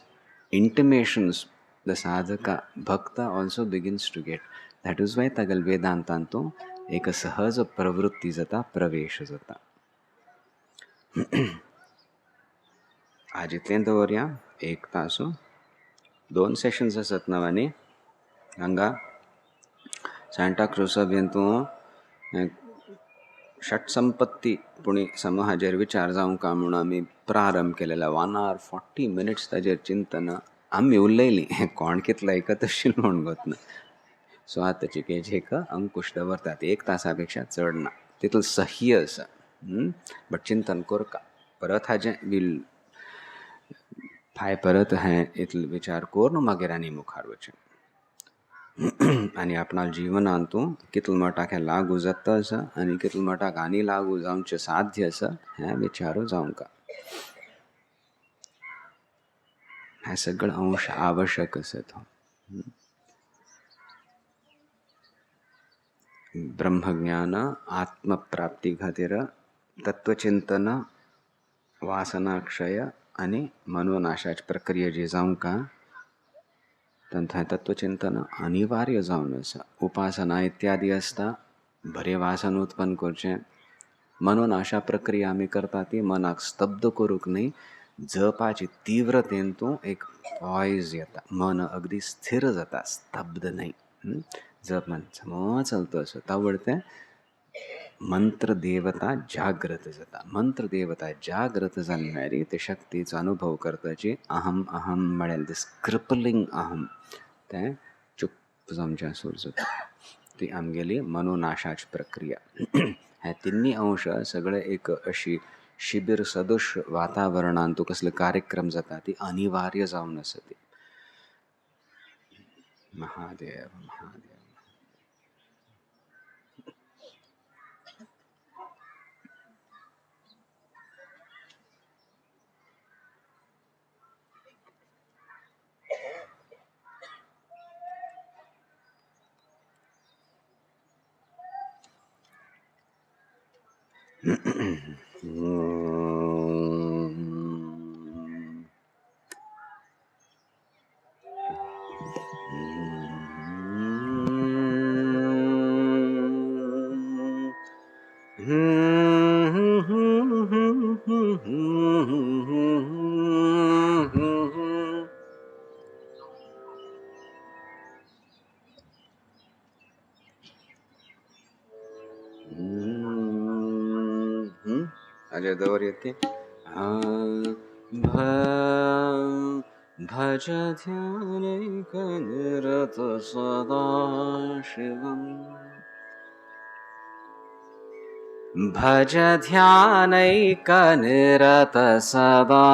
इंटिमेशन्स द साधका भक्ता also begins to get. That is why तागेल वेदांतांतू एक सहज प्रवृत्ती जाता, प्रवेश जाता. आज इतलें दवरया. 1 तास 2 सेशन्स आसात नवांनी. हांगा सांता क्रुजा तूं षटसंपत्ती पुणे समूहाचेर विचार जावंका म्हणून आमी प्रारंभ केलेला. 1 hour 40 minutes ताजेर चिंतन आमी उलयलीं. कोण कितलें आयकत आशिल्लो म्हूण गोतना. सो आतां चिकेचेक अंकुश दवरतात. 1 तासा पेक्षा चड ना. तितून सह्य आसा. बट चिंतन कोरका. परत हाजें विल फाय परत हें इतलो विचार कोरून मागीर आनी मुखार वचें. आनी आपणा जिवनांत तूं कितलो मटाक हें लागू जाता आसा आनी कितलो मटाक आनी लागू जावचें साध्य आसा हें विचारूं जावंका. हे सगळे अंश आवश्यक आसात. ब्रह्मज्ञान आत्मप्राप्ती खातीर तत्वचिंतन वासनाक्षय आनी मनोनाशाची प्रक्रिया जी जावंका तांकां तत्वचिंतन अनिवार्य जावन आसा. उपासना इत्यादी आसता. बरें वासन उत्पन्न करचें. मनोनाशा प्रक्रिया आमी करता ती मनाक स्तब्ध करूंक न्ही, जपाची तीव्रतेन तूं एक पॉयज येता. मन अगदी स्थिर जाता, स्तब्ध नाही. जप मन समो चलतो असो तावडते मंत्र देवता जागृत जाता. मंत्र देवता जागृत जाल्ल्यारी ते शक्तीचो अनुभव करताची अहम अहम म्हळ्यार दिस क्रिपलिंग अहम तें चुप जावचें सूर जाता. ती आमगेली मनोनाशाची प्रक्रिया. हे तिन्ही अंश सगळे एक अशी शिबीर सदृश वातावरणांत तूं कसले कार्यक्रम जाता ती अनिवार्य जावन आसा ती. महादेव महादेव. अजय दौर येते. भज ध्यानैक निरत सदा शिवम्. भज ध्यानैक निरत सदा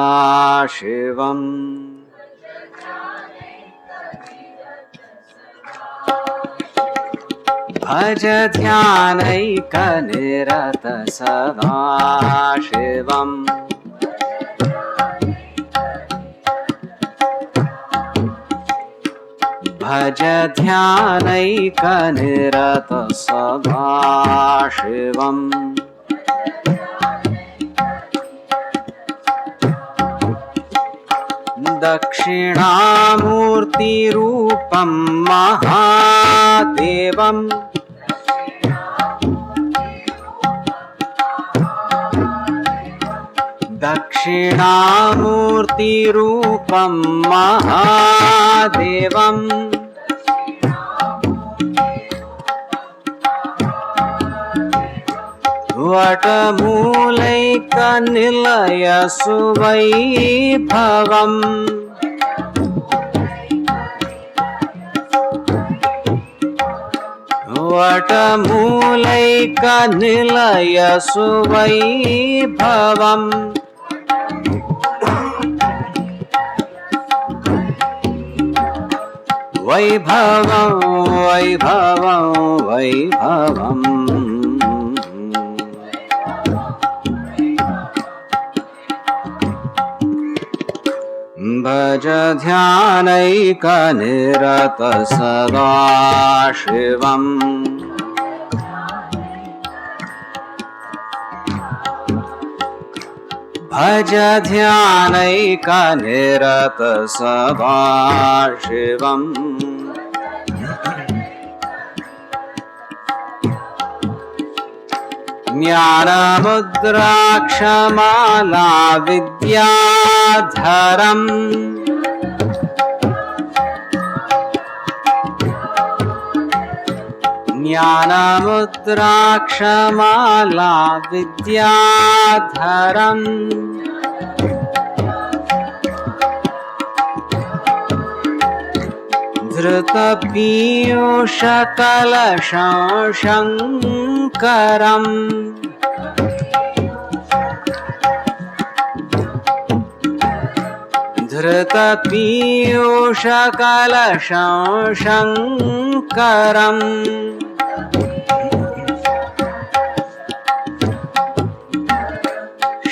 शिवम्. भज ध्यानैक निरत सदा शिवम्. भज ध्यानैक निरत सदा शिवम्. दक्षिणामूर्तिरूपं महादेवम्. दक्षिणामूर्तिरूपं महादेवम्. वटमूलैकनिलय सुवैभवम्. वटमूलैकनिलय सुवैभवम्. वैभवं वैभवं वैभवम्. भज ध्यानैक निरत सदा शिवम्. भज ध्यानैक निरत सदा शिवम्. ज्ञानमुद्राक्षमाला विद्याधरम् ज्ञानमुद्राक्षमाला विद्याधरम् धृतपीयूषकलशङ्करम् धृतपीयूषकलशङ्करम्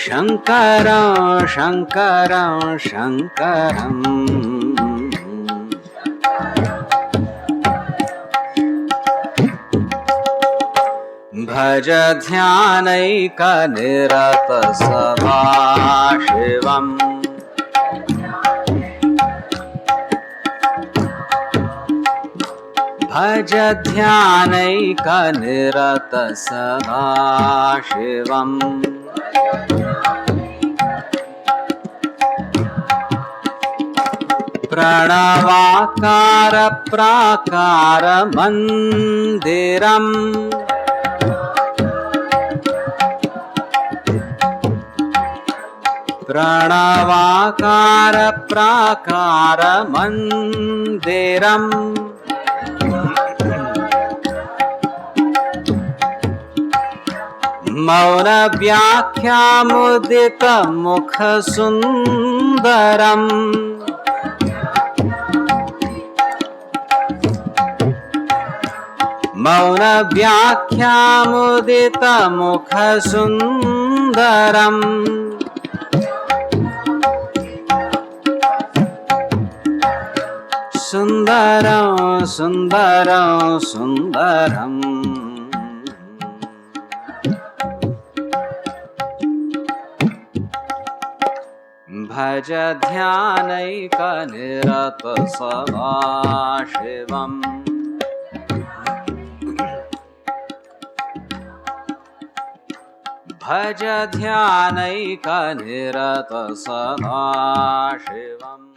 शङ्करं शङ्करं शङ्करम् भज ध्यानैकनिरत सदाशिवम् भज ध्यानैकनिरत सदाशिवम् प्रणवाकार प्राकार मन्दिरम् प्रणवाकार प्राकार मन्दिरम् मौन व्याख्यामुदित मुख सुन्दरम् मौन व्याख्यामुदित मुख सुन्दरम् सुन्दरं सुन्दरं सुन्दरम् भज ध्यानैकनिरत सदाशिवम् भज ध्यानैकनिरत सदाशिवम्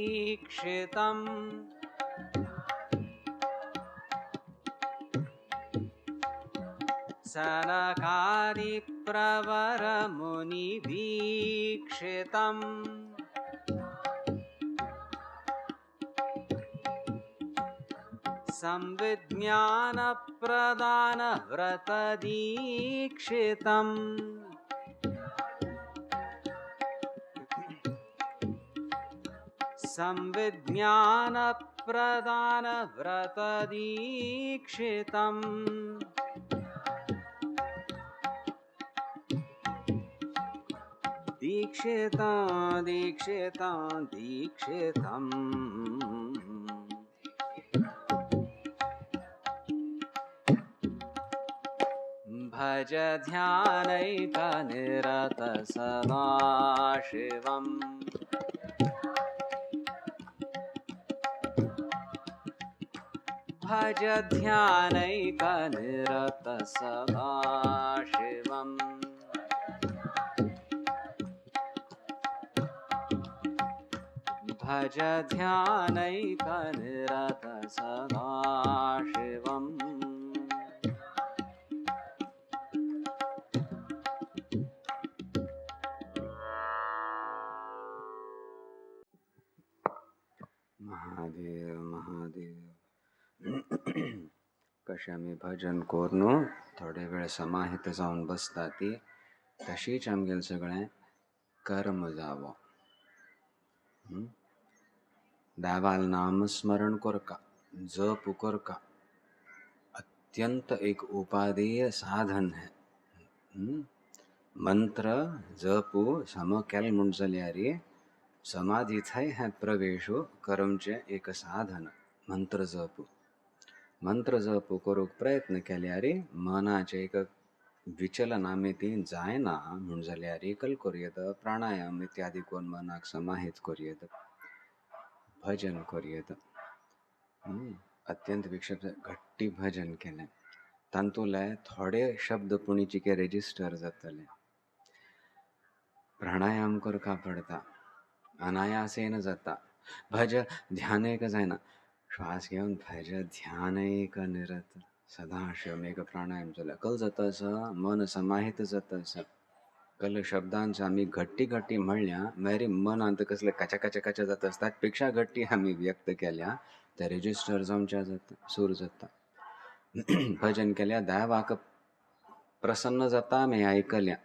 सनकादिप्रवरमुनिवीक्षितम् सनकादिप्रवरमुनिवीक्षितम् संविज्ञानप्रदानव्रतदीक्षितम् संविज्ञानप्रदानव्रतदीक्षितम् दीक्षितं दीक्षितं दीक्षितम् भज ध्यानैकनिरत सदाशिवम् भज ध्यानैकनिरत सदाशिवम् भज ध्यानैकनिरत सदाशिवम् महादेव महादेव कशाने भजन करून थोडे वेळ समाहित जाऊन बसता ती तशीच आमगेल सगळें कर्म जावो देवाल नाम स्मरण करका जप करका अत्यंत एक उपादेय साधन है मंत्र जप सम केल म्हूण जाल्यार समाधी थंय हे प्रवेशो करमचे एक साधन मंत्र जप करूक प्रयत्न केल्यार मनाचे एक विचलनामे ती जायना म्हूण जाल्यार एकल करयेत प्राणायाम इत्यादी कोण मनाक समाहित करयेत भजन करयेत अत्यंत विक्षिप्त घट्टी भजन केलें तांतुले थोडे शब्द पुणीचे रेजिस्टर जातले प्राणायाम करका पडता अनायासेन जाता भज ध्यान एक जायना श्वास घेऊन भज ध्यान एक निरत सदाशिव एक प्राणायाम चला कल जाता मन समाहित जाता कल शब्दांचा आम्ही घट्टी घट्टी म्हणल्या मेरी मन अंत कसले कचा कचा कचा जात असतात पेक्षा घट्टी आम्ही व्यक्त केल्या त्या रेजिस्टर जावच्या जाता सूर जाता भजन केल्या देवाक प्रसन्न जाता आम्ही ऐकल्या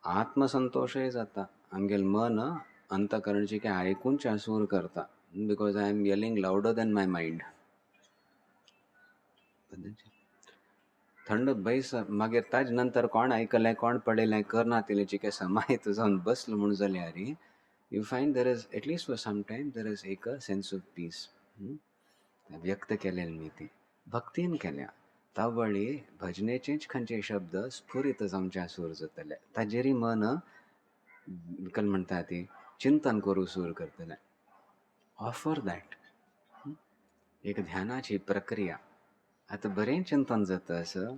आत्मसंतोषय जाता आमगेल मन अंतकरणची की ऐकूनच्या सूर करता because I am yelling louder then my mind थंड बैस मागीर ताज नंतर कोण ऐकलें कोण पडयलें करना तिलेची काय समाहित जावन बसलो म्हूण जाल्यार you find there is at least for some time there is एक सेन्स ऑफ पीस व्यक्त केलें मी ती भक्तीन केल्या तावळी भजनेचेच खंयचे शब्द स्फुरीत जावच्या सूर जातले ताजेरी मन कल म्हणटा ती चिंतन करू सूर करतले ऑफर दॅट एक ध्यानाची प्रक्रिया आता बरें चिंतन जाता असं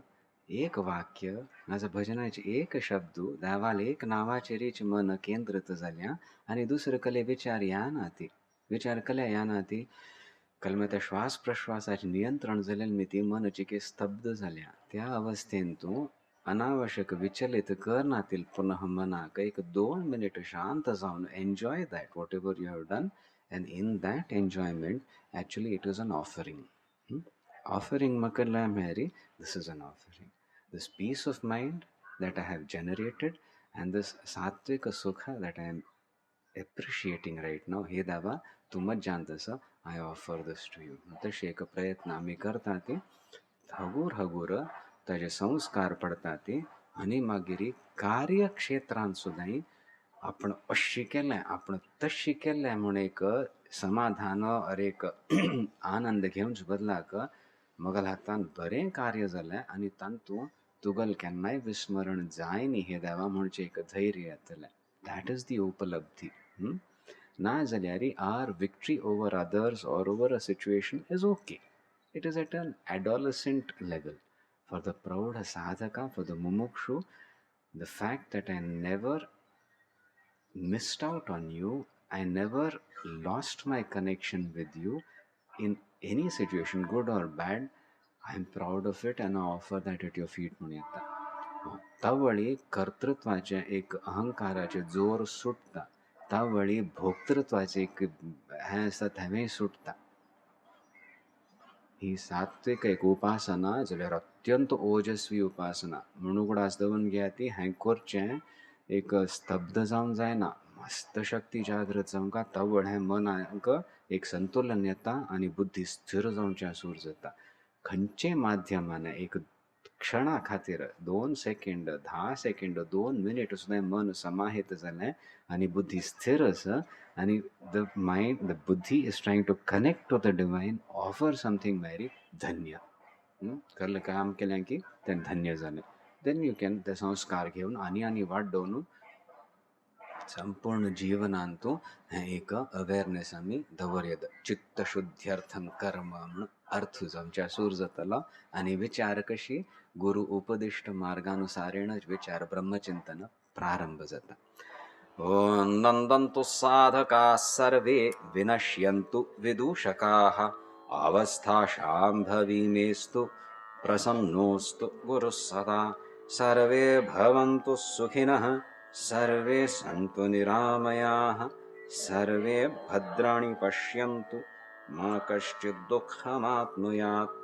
एक वाक्य माझं भजनाचे एक शब्द देवाल एक नावाचेरीच मन केंद्रित जाल्या आणि दुसरं कले विचार या नाती विचार कल्या या नाती कलमे त्या श्वास प्रश्वासाचे नियंत्रण जालें मी ती मनची की स्तब्ध जाल्या त्या अवस्थेन तूं अनावश्यक विचलित करनातील पुनः मनाक एक 2 मिनिट शांत जावन enjoy that what ever you have done and in that enjoyment actually it is an offering offering makalla mary this is an offering this peace of mind that I have generated and this sattvic sukha that I am appreciating right now हे दावा तुमच जानतस I offer this to you तसे एक प्रयत्न आम्ही करता ते हगूर हगूर ताजे संस्कार पडता ते आणि मागिरी कार्यक्षेत्रांत सुद्दां आपण अशी केलें आपण तशी केलें म्हूण एक समाधान और एक आनंद घेवच बदलाक मगल हातान बरें कार्य जालें आनी तांतूं तुगल केन्नाय विस्मरण जाय न्ही हें देवा म्हणचें एक धैर्य येतलें दॅट इज दी उपलब्धी ना जाल्यार our victory over others or over a situation is okay it is at an adolescent level for the प्रौढ साधका फॉर द मुमुक्षु the fact that I never missed out on you. I never lost my connection with you in any situation, good or bad. I am proud of it and I offer that at your feet म्हणून येता तावळी कर्तृत्वाचे एक अहंकाराचे जोर सुटता तावळी भोक्तृत्वाचे एक हें आसता थेंय सुटता ही सात्विक एक उपासना जाल्यार अत्यंत ओजस्वी उपासना म्हणून கூட आसदवन घ्या ती हें करचें एक स्तब्ध जावन जायना मस्त शक्ती जागृत जावंका तावळ हें मनाक एक संतुलन येता आनी बुद्धी स्थिर जावच्या सूर जाता खंयचे माध्यमाने एक क्षणा खातीर 2 सेकंड 10 सेकंड 2 मिनिट सुद्दां मन समाहित जालें आनी बुद्धी स्थिर आसा आनी द मायंड द बुद्धी is trying to connect to the divine offer something very धन्य केल्लें काम केलें की तें धन्य जालें देन यू कॅन ते संस्कार घेवन आनी वाडोवन संपूर्ण जीवनांतू हें एक अवेरनेस आमी दवरयेत चित्तशुद्ध्यर्थं कर्म म्हूण अर्थ जावच्या सूर जातलो आनी विचार कशी गुरु उपदिष्ट मार्गानुसारेण विचार ब्रह्मचिंतन प्रारंभ जाता ओम नंदन्तु साधकाः सर्वे विनश्यन्तु विदूषकाः अवस्था शाम्भवी मेस्तु प्रसन्नोस्तु गुरुः सदा सर्वे भवन्तु सुखिनः सर्वे सन्तु निरामयाः सर्वे भद्राणि पश्यन्तु मा कश्चित् दुःखमाप्नुयात्